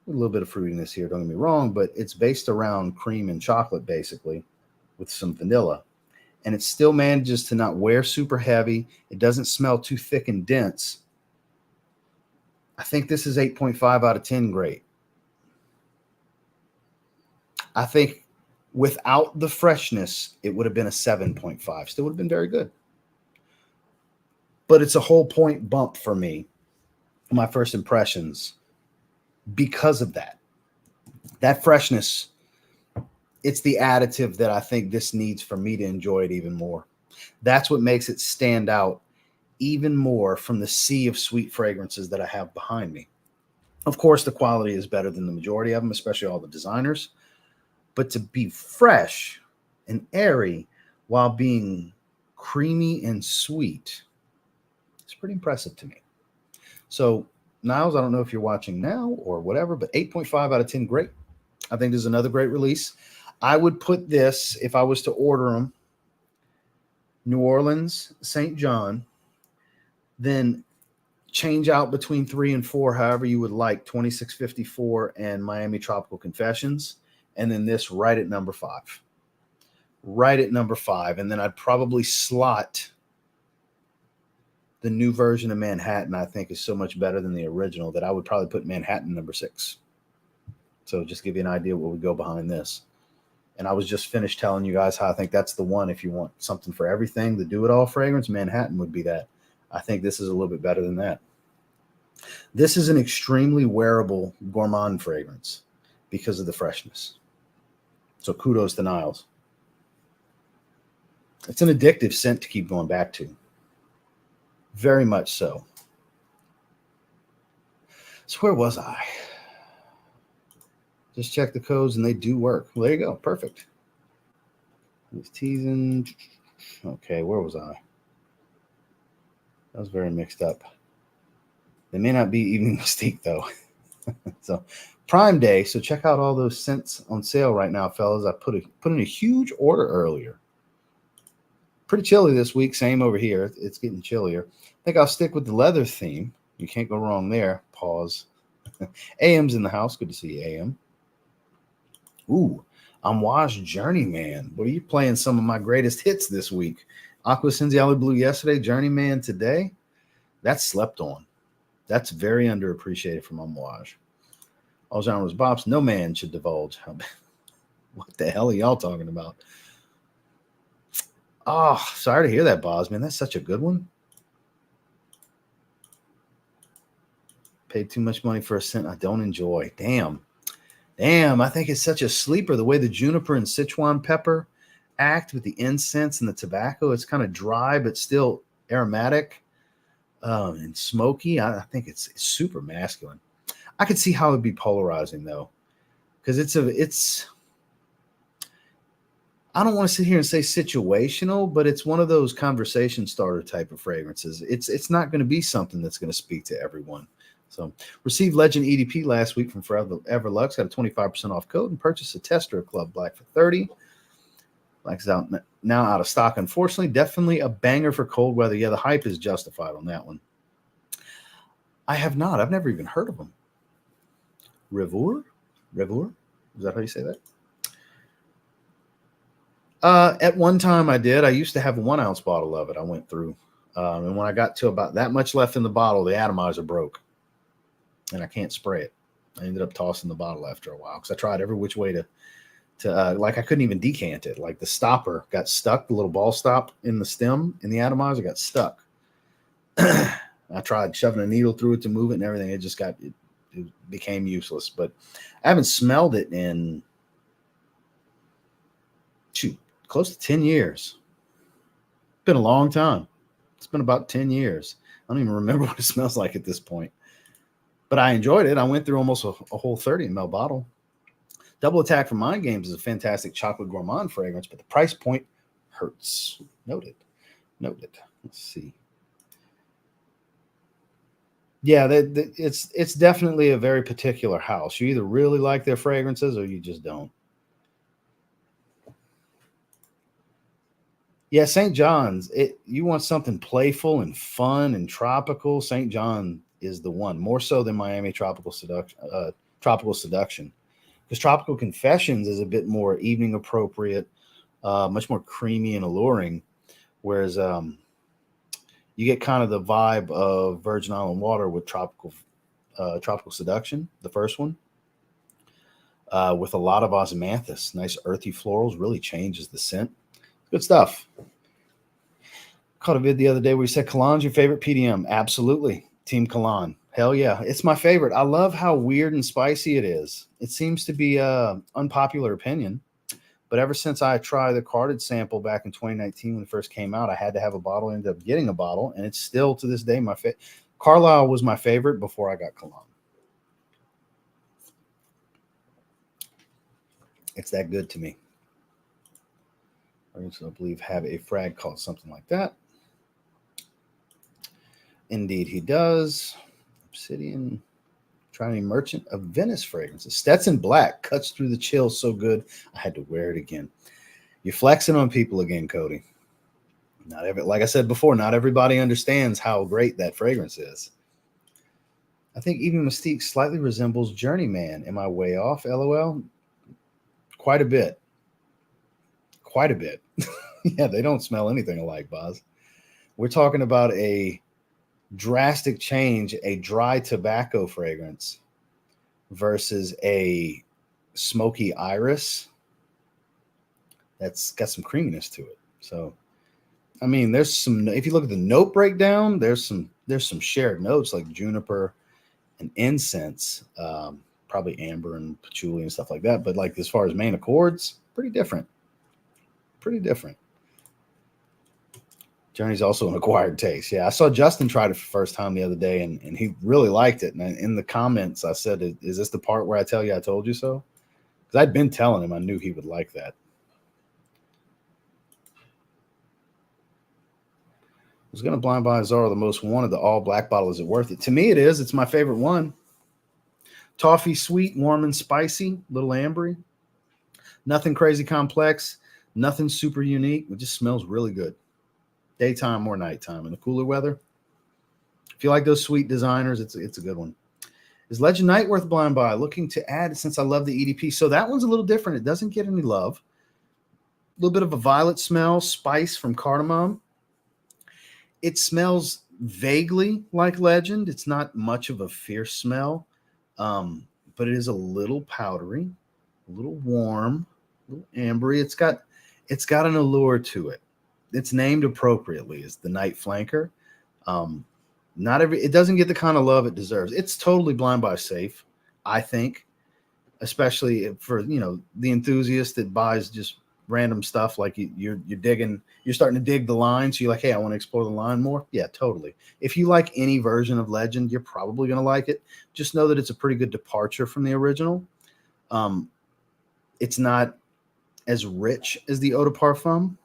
Speaker 1: A little bit of fruitiness here, don't get me wrong, but it's based around cream and chocolate, basically, with some vanilla. And it still manages to not wear super heavy. It doesn't smell too thick and dense. I think this is 8.5 out of 10 great. I think without the freshness, it would have been a 7.5. Still would have been very good. But it's a whole point bump for me, my first impressions, because of that. That freshness, it's the additive that I think this needs for me to enjoy it even more. That's what makes it stand out even more from the sea of sweet fragrances that I have behind me. Of course, the quality is better than the majority of them, especially all the designers. But to be fresh and airy while being creamy and sweet, it's pretty impressive to me. So, Niles, I don't know if you're watching now or whatever, but 8.5 out of 10, great. I think this is another great release. I would put this, if I was to order them, New Orleans, St. John, then change out between 3 and 4, however you would like, 2654 and Miami Tropical Confessions, and then this right at number 5. Right at number 5. And then I'd probably slot the new version of Manhattan, I think, is so much better than the original that I would probably put Manhattan number 6. So just give you an idea what would go behind this. And I was just finished telling you guys how I think that's the one. If you want something for everything, the do-it-all fragrance, Manhattan would be that. I think this is a little bit better than that. This is an extremely wearable gourmand fragrance because of the freshness. So kudos to Niles. It's an addictive scent to keep going back to. Very much so. So where was I? Just check the codes and they do work. Well, there you go. Perfect. I was teasing. Okay, where was I? That was very mixed up. They may not be evening Mystique, though. So Prime Day. So check out all those scents on sale right now, fellas. I put in a huge order earlier. Pretty chilly this week. Same over here. It's getting chillier. I think I'll stick with the leather theme. You can't go wrong there. Pause. AM's in the house. Good to see you, AM. Ooh, Amouage Journeyman. Boy, you're playing some of my greatest hits this week. Aqua Cinziali Blue yesterday, Journeyman today. That's slept on. That's very underappreciated from Amouage. All genres bops. No man should divulge. What the hell are y'all talking about? Oh, sorry to hear that, Boz, man. That's such a good one. Paid too much money for a scent I don't enjoy. Damn. I think it's such a sleeper. The way the juniper and Sichuan pepper act with the incense and the tobacco, it's kind of dry but still aromatic and smoky. I think it's super masculine. I could see how it'd be polarizing though, because it's. I don't want to sit here and say situational, but it's one of those conversation starter type of fragrances. It's not going to be something that's going to speak to everyone. So, received Legend EDP last week from Forever Everlux. Got a 25% off code and purchased a Tester Club Black for $30. Black's now out of stock, unfortunately. Definitely a banger for cold weather. Yeah, the hype is justified on that one. I have not. I've never even heard of them. Revour? Is that how you say that? At one time I did. I used to have a 1 ounce bottle of it. I went through. And when I got to about that much left in the bottle, the atomizer broke. And I can't spray it. I ended up tossing the bottle after a while because I tried every which way to like I couldn't even decant it. Like the stopper got stuck, the little ball stop in the stem in the atomizer got stuck. I tried shoving a needle through it to move it and everything. It just it became useless. But I haven't smelled it in close to 10 years. It's been a long time. It's been about 10 years. I don't even remember what it smells like at this point. But I enjoyed it. I went through almost a whole 30 ml bottle. Double Attack from Mind Games is a fantastic chocolate gourmand fragrance, but the price point hurts. Noted. Let's see. Yeah, it's definitely a very particular house. You either really like their fragrances or you just don't. Yeah, St. John's. You want something playful and fun and tropical. St. John is the one, more so than Miami Tropical Seduction. Because Tropical Confessions is a bit more evening appropriate, much more creamy and alluring. Whereas you get kind of the vibe of Virgin Island Water with Tropical Seduction, the first one, with a lot of osmanthus. Nice earthy florals, really changes the scent. Good stuff. Caught a vid the other day where you said Cologne's your favorite PDM. Absolutely. Team Cologne. Hell yeah. It's my favorite. I love how weird and spicy it is. It seems to be an unpopular opinion. But ever since I tried the carded sample back in 2019 when it first came out, I had to have a bottle. I ended up getting a bottle. And it's still to this day my favorite. Carlisle was my favorite before I got Cologne. It's that good to me. I believe have a frag called something like that. Indeed, he does. Obsidian, trying Merchant of Venice fragrances. Stetson Black cuts through the chill so good, I had to wear it again. You're flexing on people again, Cody. Like I said before, not everybody understands how great that fragrance is. I think even Mystique slightly resembles Journeyman. Am I way off? LOL. Quite a bit. Yeah, they don't smell anything alike, Boz. We're talking about a drastic change, a dry tobacco fragrance versus a smoky iris that's got some creaminess to it. So, I mean, there's some, if you look at the note breakdown, there's some shared notes like juniper and incense, probably amber and patchouli and stuff like that. But like as far as main accords, pretty different. Journey's also an acquired taste. Yeah, I saw Justin try it for the first time the other day, and he really liked it. And in the comments, I said, is this the part where I tell you I told you so? Because I'd been telling him I knew he would like that. I was going to blind buy Zara, the most wanted, the all black bottle. Is it worth it? To me, it is. It's my favorite one. Toffee sweet, warm and spicy, little ambery. Nothing crazy complex, nothing super unique. It just smells really good. Daytime or nighttime. In the cooler weather, if you like those sweet designers, it's a good one. Is Legend Night worth blind buy? Looking to add since I love the EDP. So that one's a little different. It doesn't get any love. A little bit of a violet smell, spice from cardamom. It smells vaguely like Legend. It's not much of a fierce smell, but it is a little powdery, a little warm, a little ambery. It's got an allure to it. it's named appropriately. It's the Night Flanker. It doesn't get the kind of love it deserves. It's totally blind buy safe, I think, especially for, you know, the enthusiast that buys just random stuff. Like you're starting to dig the line. So you're like, hey, I want to explore the line more. Yeah, totally. If you like any version of Legend, you're probably going to like it. Just know that it's a pretty good departure from the original. It's not as rich as the Eau de Parfum,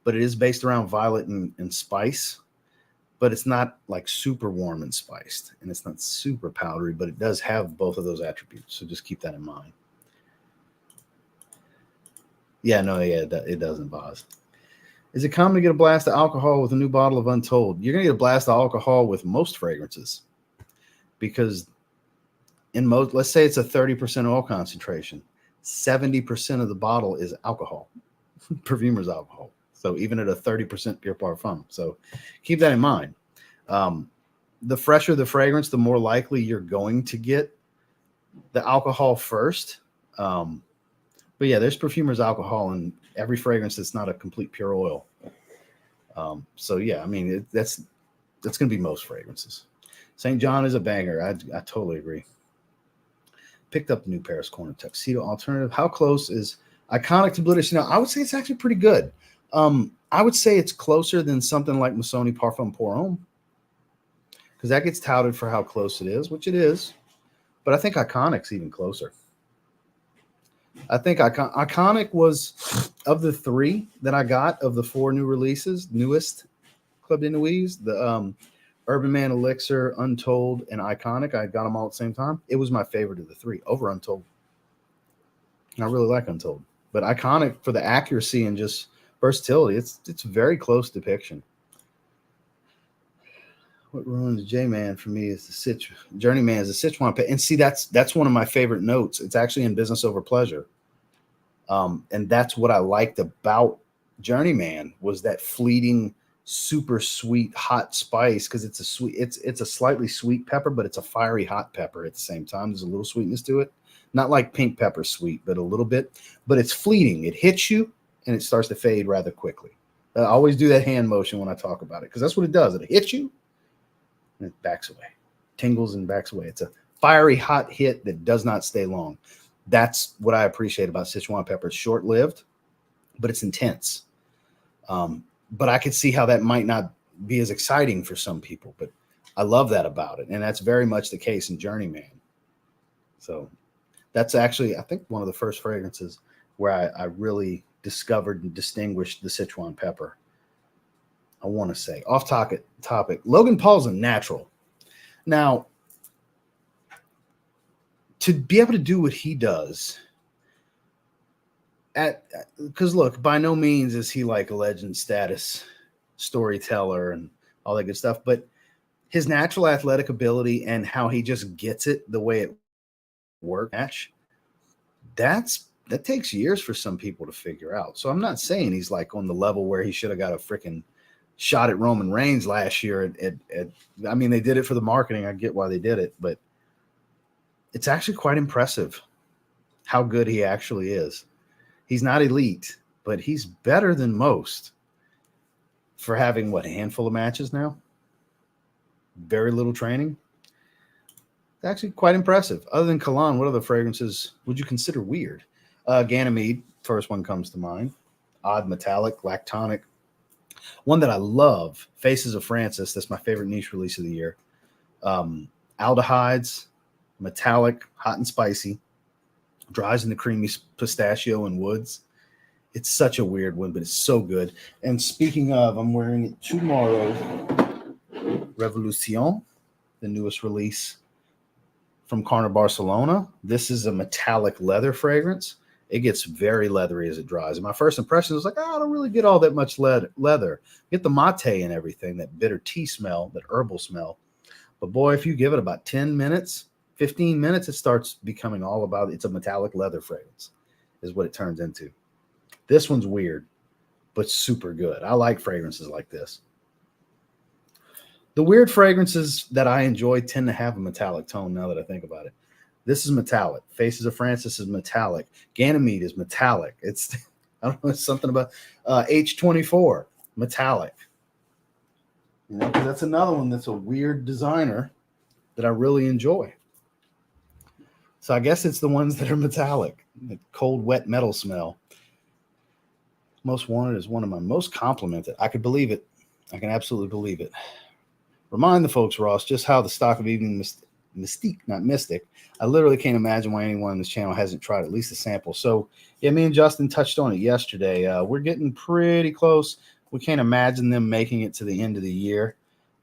Speaker 1: but it is based around violet and spice. But it's not like super warm and spiced, and it's not super powdery, but it does have both of those attributes. So just keep that in mind. Yeah, no, yeah, it doesn't, Boz. Is it common to get a blast of alcohol with a new bottle of Untold? You're going to get a blast of alcohol with most fragrances, because in most, let's say it's a 30% oil concentration, 70% of the bottle is alcohol, perfumer's alcohol. So even at a 30% pure parfum. So keep that in mind. The fresher the fragrance, the more likely you're going to get the alcohol first. But yeah, there's perfumer's alcohol in every fragrance that's not a complete pure oil. So yeah, I mean, that's going to be most fragrances. St. John is a banger. I totally agree. Picked up the new Paris Corner Tuxedo alternative. How close is Iconic to British? You know, I would say it's actually pretty good. I would say it's closer than something like Missoni Parfum Pour Homme, because that gets touted for how close it is, which it is. But I think Iconic's even closer. I think Iconic was, of the three that I got, of the four new releases, newest Club de Nuits, the Urban Man Elixir, Untold, and Iconic. I got them all at the same time. It was my favorite of the three over Untold. I really like Untold. But Iconic, for the accuracy and just versatility, it's a very close depiction. What ruins J-Man for me is the Journeyman is the Sichuan pet. And see, that's one of my favorite notes. It's actually in Business Over Pleasure. And that's what I liked about Journeyman, was that fleeting, super sweet, hot spice, because it's a slightly sweet pepper, but it's a fiery hot pepper at the same time. There's a little sweetness to it. Not like pink pepper sweet, but a little bit. But it's fleeting. It hits you, and it starts to fade rather quickly. I always do that hand motion when I talk about it, because that's what it does. It hits you, and it backs away. Tingles and backs away. It's a fiery, hot hit that does not stay long. That's what I appreciate about Sichuan pepper. It's short-lived, but it's intense. But I could see how that might not be as exciting for some people, but I love that about it. And that's very much the case in Journeyman. So that's actually, I think, one of the first fragrances where I really discovered and distinguished the Sichuan pepper. I want to say, off topic, Logan Paul's a natural. Now, to be able to do what he does, because look, by no means is he like a legend status storyteller and all that good stuff, but his natural athletic ability and how he just gets it the way it works, that takes years for some people to figure out. So I'm not saying he's like on the level where he should have got a freaking shot at Roman Reigns last year. I mean, they did it for the marketing. I get why they did it, but it's actually quite impressive how good he actually is. He's not elite, but he's better than most for having, a handful of matches now? Very little training. It's actually quite impressive. Other than Cologne, what other fragrances would you consider weird? Ganymede, first one comes to mind. Odd metallic, lactonic. One that I love, Faces of Francis. That's my favorite niche release of the year. Aldehydes, metallic, hot and spicy. Dries in the creamy pistachio and woods. It's such a weird one, but it's so good. And speaking of, I'm wearing it tomorrow. Revolution, the newest release from Carner Barcelona. This is a metallic leather fragrance. It gets very leathery as it dries. And my first impression was like, I don't really get all that much leather. Get the mate and everything, that bitter tea smell, that herbal smell. But boy, if you give it about 10 minutes, 15 minutes, it starts becoming all about, it's a metallic leather fragrance is what it turns into. This one's weird, but super good. I like fragrances like this. The weird fragrances that I enjoy tend to have a metallic tone now that I think about it. This is metallic. Faces of Francis is metallic. Ganymede is metallic. I don't know, something about H24 metallic. You know, because that's another one that's a weird designer that I really enjoy. So I guess it's the ones that are metallic, the cold, wet metal smell. Most wanted is one of my most complimented. I could believe it. I can absolutely believe it. Remind the folks, Ross, just how the stock of evening Mystique, not Mystic. I literally can't imagine why anyone on this channel hasn't tried at least a sample. So, yeah, me and Justin touched on it yesterday. We're getting pretty close. We can't imagine them making it to the end of the year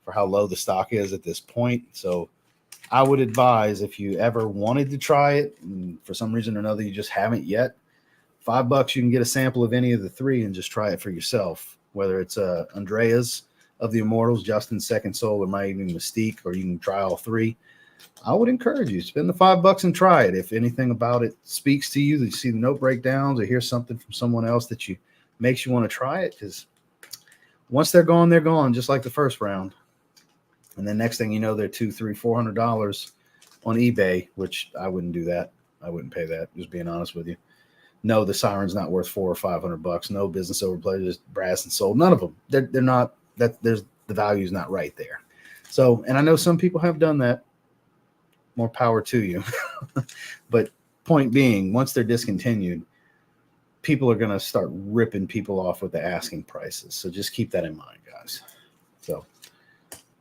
Speaker 1: for how low the stock is at this point. So I would advise, if you ever wanted to try it, and for some reason or another you just haven't yet, $5 you can get a sample of any of the three and just try it for yourself, whether it's Andrea's of the Immortals, Justin's Second Soul, or my evening Mystique, or you can try all three. I would encourage you, spend the $5 and try it. If anything about it speaks to you, that you see the note breakdowns or hear something from someone else that makes you want to try it, because once they're gone, just like the first round. And then next thing you know, they're $200, $300, $400 on eBay, which I wouldn't do that. I wouldn't pay that, just being honest with you. No, the Siren's not worth $400 or $500. No, Business Overplay, just brass and soul. None of them. They're not. The value's not right there. So, and I know some people have done that. More power to you. But point being, once they're discontinued, people are going to start ripping people off with the asking prices. So just keep that in mind, guys. So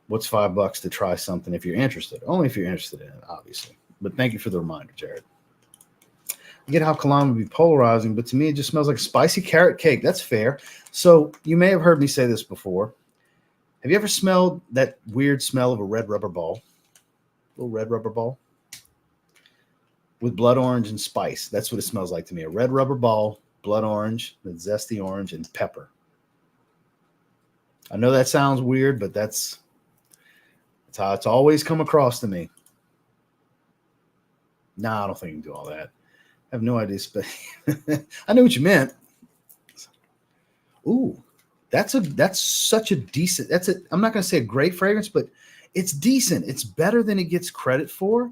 Speaker 1: what's $5 to try something if you're interested? Only if you're interested in it, obviously. But thank you for the reminder, Jared. I get how cologne would be polarizing, but to me, it just smells like spicy carrot cake. That's fair. So you may have heard me say this before. Have you ever smelled that weird smell of a red rubber ball? Little red rubber ball with blood orange and spice. That's what it smells like to me. A red rubber ball, blood orange, with zesty orange and pepper. I know that sounds weird, but that's how it's always come across to me. Nah, I don't think you can do all that. I have no idea. I know what you meant. Ooh, that's such a decent, I'm not going to say a great fragrance, but it's decent. It's better than it gets credit for.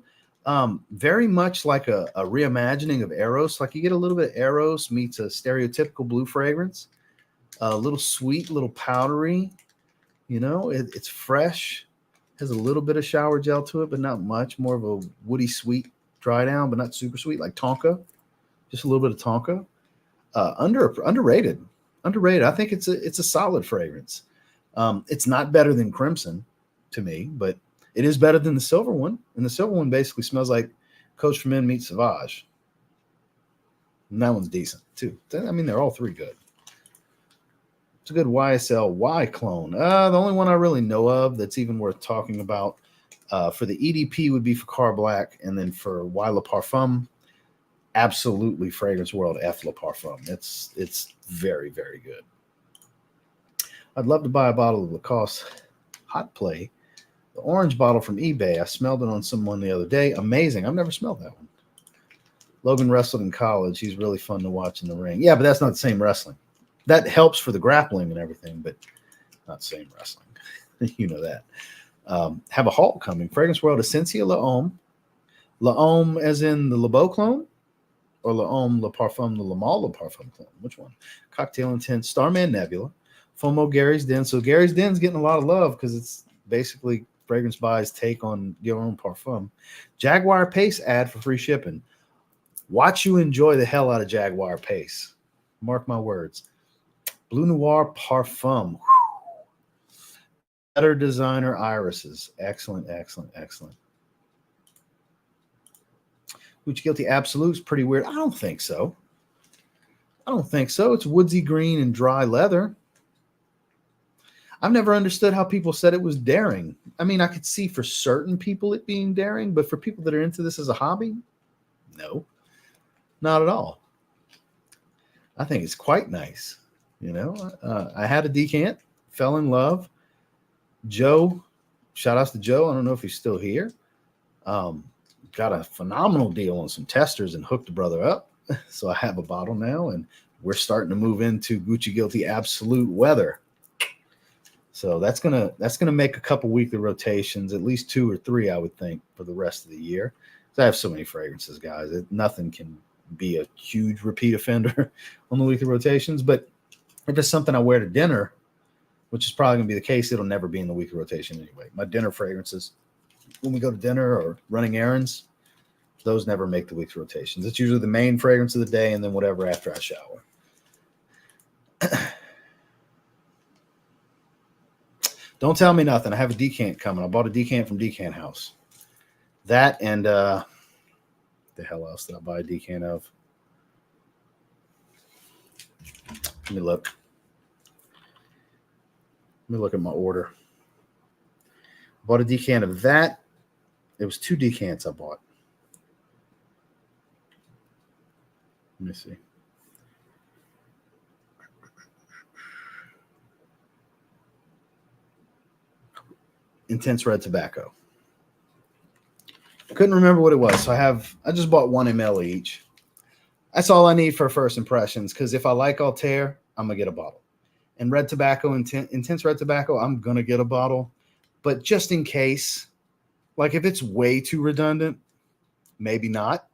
Speaker 1: Very much like a reimagining of Eros. Like you get a little bit of Eros meets a stereotypical blue fragrance. A little sweet, a little powdery. You know, it's fresh. Has a little bit of shower gel to it, but not much. More of a woody sweet dry down, but not super sweet, like Tonka. Just a little bit of Tonka. Underrated. I think it's a solid fragrance. It's not better than Crimson to me, but it is better than the silver one. And the silver one basically smells like Coach for Men meets Sauvage. And that one's decent too. I mean, they're all three good. It's a good YSL Y clone. The only one I really know of that's even worth talking about for the EDP would be for Car Black, and then for Y La Parfum, absolutely Fragrance World F La Parfum. It's very, very good. I'd love to buy a bottle of Lacoste Hot Play. The orange bottle from eBay. I smelled it on someone the other day. Amazing. I've never smelled that one. Logan wrestled in college. He's really fun to watch in the ring. Yeah, but that's not the same wrestling. That helps for the grappling and everything, but not the same wrestling. You know that. Have a haul coming. Fragrance World Essentia La Homme. La Homme as in the Le Beau clone? Or La Homme La Parfum, the Le Male La Parfum clone? Which one? Cocktail Intense, Starman Nebula. FOMO Gary's Den. So Gary's Den's getting a lot of love because it's basically Fragrance Buy's take on your own parfum. Jaguar Pace ad for free shipping. Watch you enjoy the hell out of Jaguar Pace. Mark my words. Blue Noir Parfum. Better designer irises. Excellent, excellent, excellent. Gucci Guilty Absolute's pretty weird. I don't think so. It's woodsy green and dry leather. I've never understood how people said it was daring. I mean, I could see for certain people it being daring, but for people that are into this as a hobby, no, not at all. I think it's quite nice. You know, I had a decant, fell in love. Joe, shout outs to Joe. I don't know if he's still here. Got a phenomenal deal on some testers and hooked the brother up. So I have a bottle now, and we're starting to move into Gucci Guilty Absolute weather. So that's gonna make a couple weekly rotations, at least 2 or 3, I would think, for the rest of the year. I have so many fragrances, guys. Nothing can be a huge repeat offender on the weekly rotations. But if it's something I wear to dinner, which is probably going to be the case, it'll never be in the weekly rotation anyway. My dinner fragrances, when we go to dinner or running errands, those never make the weekly rotations. It's usually the main fragrance of the day and then whatever after I shower. Don't tell me nothing. I have a decant coming. I bought a decant from Decant House. That and the hell else did I buy a decant of? Let me look. Let me look at my order. I bought a decant of that. It was 2 decants I bought. Let me see. Intense Red Tobacco. I couldn't remember what it was, so I just bought 1 ml each. That's all I need for first impressions, because if I like Altair, I'm gonna get a bottle. And Red Tobacco, Intense Red Tobacco, I'm gonna get a bottle. But just in case, like if it's way too redundant, maybe not.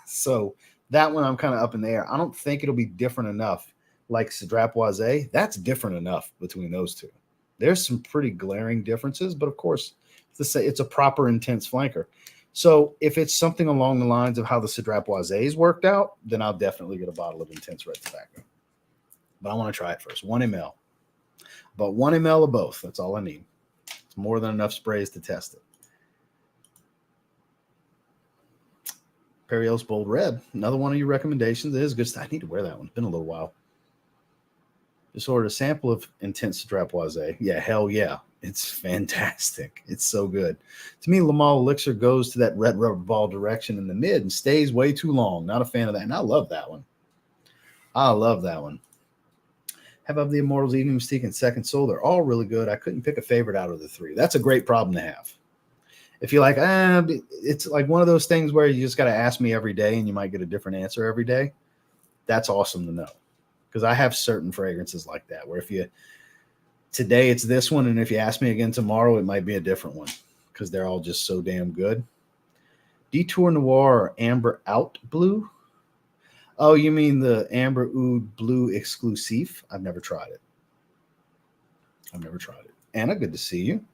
Speaker 1: So that one I'm kind of up in the air. I don't think it'll be different enough. Like Zaharoff, that's different enough between those two. There's some pretty glaring differences, but of course, it's a proper intense flanker. So if it's something along the lines of how the Zaharoff worked out, then I'll definitely get a bottle of Intense Red Tobacco. But I want to try it first. 1 ml. About 1 ml of both. That's all I need. It's more than enough sprays to test it. Perriel's Bold Red. Another one of your recommendations. It is good stuff. I need to wear that one. It's been a little while. Just ordered a sample of Intense Zaharoff. Yeah, hell yeah. It's fantastic. It's so good. To me, Le Male Elixir goes to that red rubber ball direction in the mid and stays way too long. Not a fan of that. And I love that one. I love that one. Have of the Immortals, Evening Mystique, and Second Soul. They're all really good. I couldn't pick a favorite out of the 3. That's a great problem to have. If you're like, it's like one of those things where you just got to ask me every day and you might get a different answer every day. That's awesome to know. Because I have certain fragrances like that where today it's this one, and if you ask me again tomorrow, it might be a different one because they're all just so damn good. Detour Noir or Amber Out Blue? Oh, you mean the Amber Oud Blue Exclusive? I've never tried it. Anna, good to see you.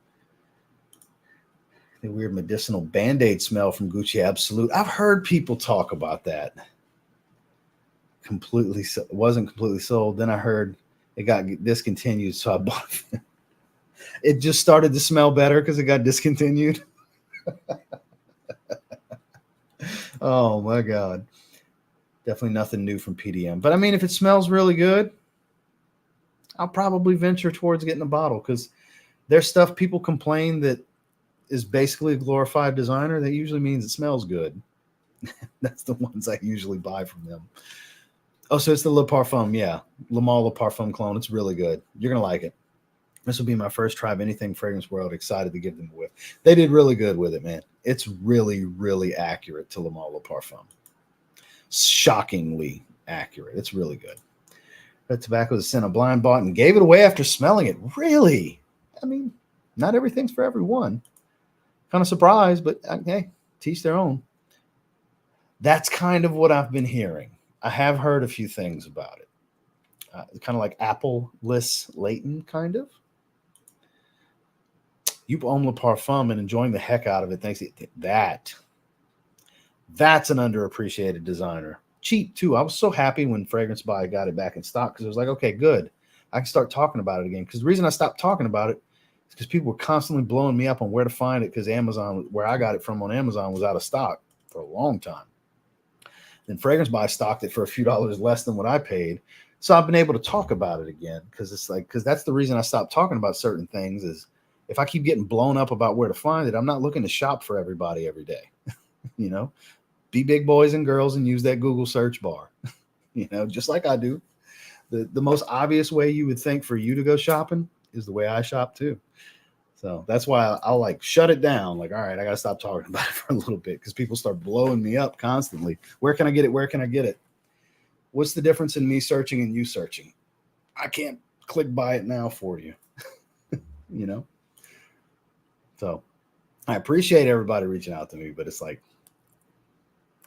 Speaker 1: The weird medicinal Band-Aid smell from Gucci Absolute. I've heard people talk about that. Wasn't completely sold. Then I heard it got discontinued, so I bought it. It just started to smell better because it got discontinued. Oh my God. Definitely nothing new from PDM. But I mean, if it smells really good, I'll probably venture towards getting a bottle because there's stuff people complain that is basically a glorified designer. That usually means it smells good. That's the ones I usually buy from them. Oh, so it's the Le Parfum. Yeah. Le Male Le Parfum clone. It's really good. You're going to like it. This will be my first try of anything Fragrance World. Excited to give them a whiff. They did really good with it, man. It's really, really accurate to Le Male Le Parfum. Shockingly accurate. It's really good. Red Tobacco is a scent a blind bought and gave it away after smelling it. Really? I mean, not everything's for everyone. Kind of surprised, but hey, teach their own. That's kind of what I've been hearing. I have heard a few things about it. Kind of like apple-less Leighton, kind of. You own Le Parfum and enjoying the heck out of it. Thanks. That's an underappreciated designer. Cheap, too. I was so happy when Fragrance Buy got it back in stock because it was like, okay, good. I can start talking about it again. Because the reason I stopped talking about it is because people were constantly blowing me up on where to find it because Amazon, where I got it from on Amazon, was out of stock for a long time. Then Fragrance Buy stocked it for a few dollars less than what I paid. So I've been able to talk about it again because that's the reason I stopped talking about certain things is if I keep getting blown up about where to find it, I'm not looking to shop for everybody every day. You know, be big boys and girls and use that Google search bar, you know, just like I do. The most obvious way you would think for you to go shopping is the way I shop too. So that's why I'll like shut it down. Like, all right, I got to stop talking about it for a little bit because people start blowing me up constantly. Where can I get it? Where can I get it? What's the difference in me searching and you searching? I can't click buy it now for you, you know? So I appreciate everybody reaching out to me, but it's like,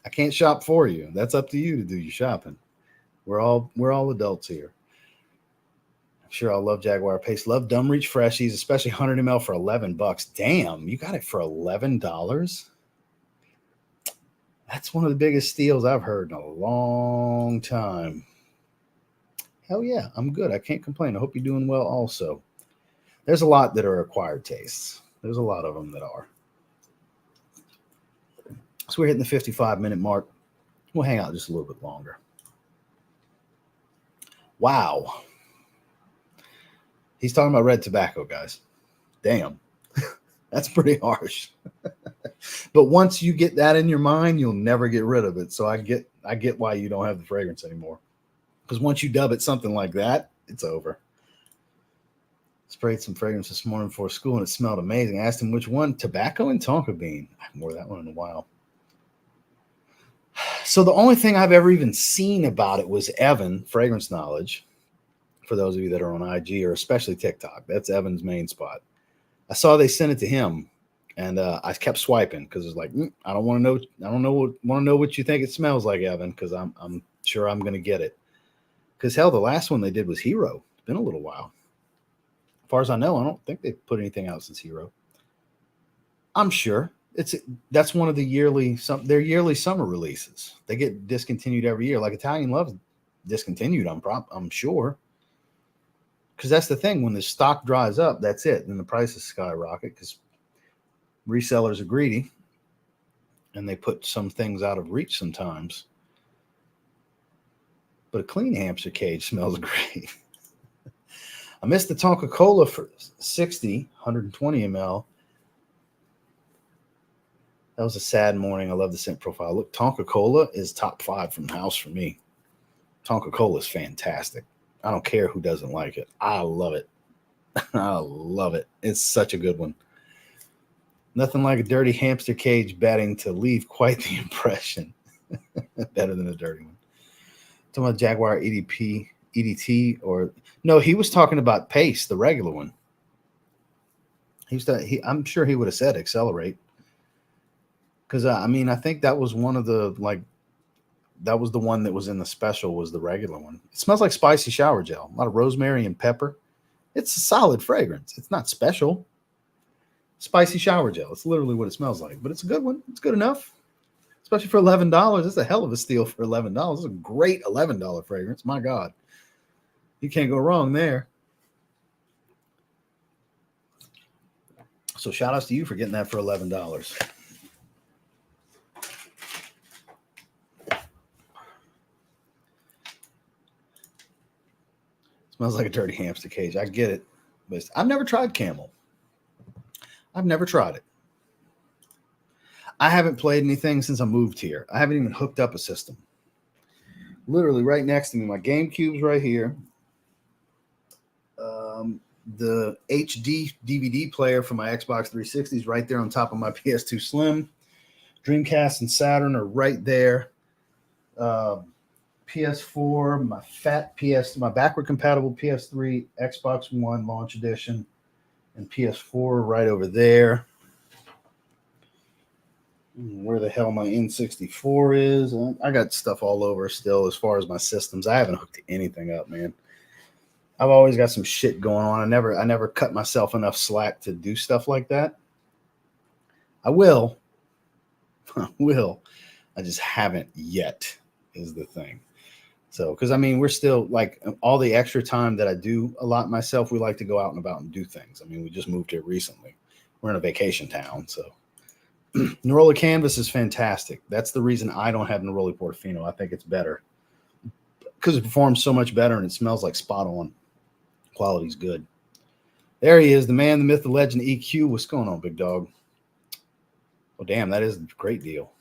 Speaker 1: I can't shop for you. That's up to you to do your shopping. We're all adults here. I'm sure I'll love Jaguar Pace. Love Dumb Reach Freshies, especially 100 ml for $11. Damn, you got it for $11? That's one of the biggest steals I've heard in a long time. Hell yeah, I'm good. I can't complain. I hope you're doing well also. There's a lot that are acquired tastes. There's a lot of them that are. So we're hitting the 55-minute mark. We'll hang out just a little bit longer. Wow. He's talking about red tobacco, guys. Damn. That's pretty harsh. But once you get that in your mind, you'll never get rid of it. So I get why you don't have the fragrance anymore. Because once you dub it something like that, it's over. Sprayed some fragrance this morning before school and it smelled amazing. I asked him which one, tobacco and tonka bean. I haven't worn that one in a while. So the only thing I've ever even seen about it was Evan, Fragrance Knowledge. For those of you that are on IG or especially TikTok, that's Evan's main spot. I saw they sent it to him, and I kept swiping because it's like I don't want to know. I don't know. Want to know what you think it smells like, Evan? Because I'm sure I'm going to get it. Because hell, the last one they did was Hero. It's been a little while. As far as I know, I don't think they've put anything out since Hero. I'm sure that's one of the their yearly summer releases. They get discontinued every year, like Italian Love's discontinued. I'm sure. Because that's the thing. When the stock dries up, that's it. Then the prices skyrocket because resellers are greedy and they put some things out of reach sometimes. But a clean hamster cage smells great. I missed the Tonka Cola for 120 ml. That was a sad morning. I love the scent profile. Look, Tonka Cola is top 5 from the house for me. Tonka Cola is fantastic. I don't care who doesn't like it. I love it. I love it. It's such a good one. Nothing like a dirty hamster cage batting to leave quite the impression. Better than a dirty one. Talking about Jaguar EDT, or no, he was talking about Pace, the regular one. I'm sure he would have said Accelerate. Because I think that was one of the that was the one that was in the special, was the regular one. It smells like spicy shower gel, a lot of rosemary and pepper. It's a solid fragrance. It's not special. Spicy shower gel. It's literally what it smells like, but it's a good one. It's good enough, especially for $11. It's a hell of a steal for $11. It's a great $11 fragrance. My God, you can't go wrong there. So shout outs to you for getting that for $11. Smells like a dirty hamster cage. I get it. But I've never tried Camel. I've never tried it. I haven't played anything since I moved here. I haven't even hooked up a system. Literally right next to me, my GameCube's right here. The HD DVD player for my Xbox 360 is right there on top of my PS2 Slim. Dreamcast and Saturn are right there. PS4, my fat my backward compatible PS3, Xbox One launch edition, and PS4 right over there. Where the hell my N64 is. I got stuff all over still as far as my systems. I haven't hooked anything up, man. I've always got some shit going on. I never cut myself enough slack to do stuff like that. I will. I just haven't yet, is the thing. So, because we're still like all the extra time that I do allot myself, we like to go out and about and do things. We just moved here recently. We're in a vacation town. So, Neroli Canvas is fantastic. That's the reason I don't have Neroli Portofino. I think it's better because it performs so much better and it smells like spot on. Quality's good. There he is, the man, the myth, the legend, EQ. What's going on, big dog? Oh, damn, that is a great deal.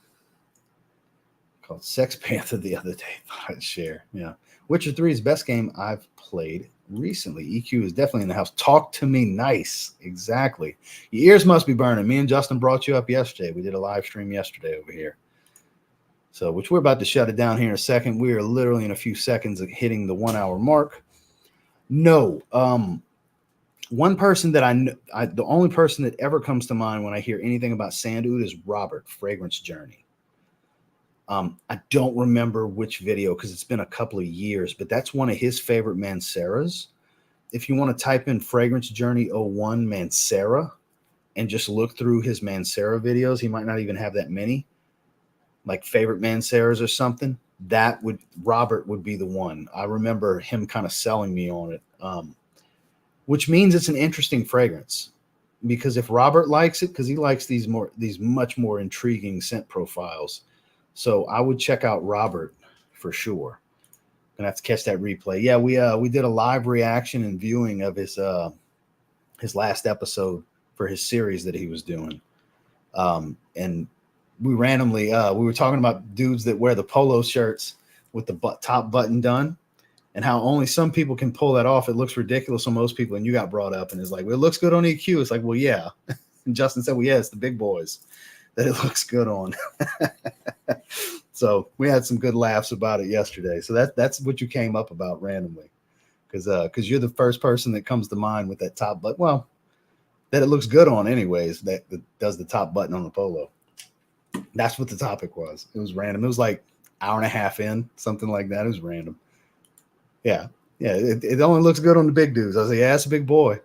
Speaker 1: Called Sex Panther the other day. Thought I'd share. Yeah. Witcher 3 is the best game I've played recently. EQ is definitely in the house. Talk to me nice. Exactly. Your ears must be burning. Me and Justin brought you up yesterday. We did a live stream yesterday over here. So, which we're about to shut it down here in a second. We are literally in a few seconds of hitting the 1 hour mark. No. One person that the only person that ever comes to mind when I hear anything about Sand Oud is Robert, Fragrance Journey. I don't remember which video because it's been a couple of years, but that's one of his favorite Manceras. If you want to type in Fragrance Journey 01 Mancera and just look through his Mancera videos, he might not even have that many, like favorite Manceras or something. Robert would be the one. I remember him kind of selling me on it, which means it's an interesting fragrance. Because if Robert likes it, because he likes these much more intriguing scent profiles, so I would check out Robert for sure. Gonna have to catch that replay. Yeah, we did a live reaction and viewing of his last episode for his series that he was doing, and we randomly we were talking about dudes that wear the polo shirts with the top button done, and how only some people can pull that off. It looks ridiculous on most people, and you got brought up and it's like, well, it looks good on EQ. It's like, well, yeah. And Justin said, well, yeah, it's the big boys that it looks good on. So we had some good laughs about it yesterday. So that's what you came up about randomly, because you're the first person that comes to mind with that top button. Well, that it looks good on anyways, that does the top button on the polo. That's what the topic was. It was random. It was like hour and a half in, something like that. It was random. Yeah. It only looks good on the big dudes. I was like, yeah, that's a big boy.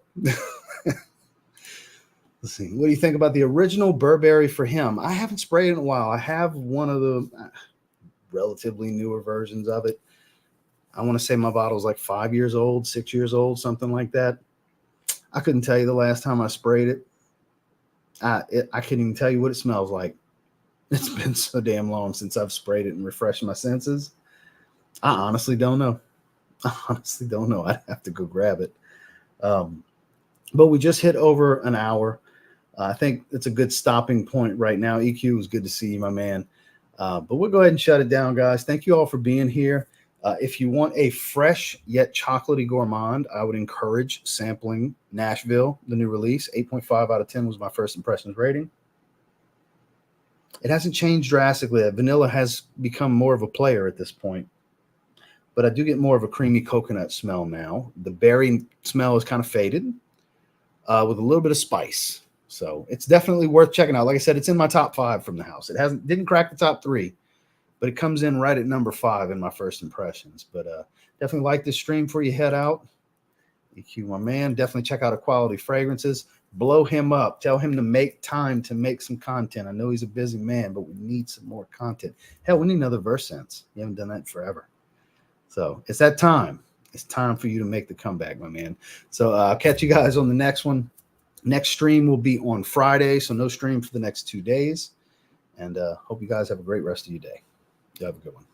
Speaker 1: Let's see. What do you think about the original Burberry for him? I haven't sprayed it in a while. I have one of the relatively newer versions of it. I want to say my bottle's like 5 years old, 6 years old, something like that. I couldn't tell you the last time I sprayed it. I couldn't even tell you what it smells like. It's been so damn long since I've sprayed it and refreshed my senses. I honestly don't know. I'd have to go grab it. But we just hit over an hour. I think it's a good stopping point right now. EQ, it was good to see you, my man. But we'll go ahead and shut it down, guys. Thank you all for being here. If you want a fresh yet chocolatey gourmand, I would encourage sampling Nashville, the new release. 8.5 out of 10 was my first impressions rating. It hasn't changed drastically. Vanilla has become more of a player at this point, but I do get more of a creamy coconut smell now. The berry smell is kind of faded with a little bit of spice. So it's definitely worth checking out. Like I said, it's in my top 5 from the house. It didn't crack the top 3, but it comes in right at number 5 in my first impressions. But definitely like this stream before you head out. EQ, my man, definitely check out Equality Fragrances. Blow him up. Tell him to make time to make some content. I know he's a busy man, but we need some more content. Hell, we need another verse sense. You haven't done that in forever. So it's that time. It's time for you to make the comeback, my man. So I'll catch you guys on the next one. Next stream will be on Friday, so no stream for the next 2 days. And hope you guys have a great rest of your day. You have a good one.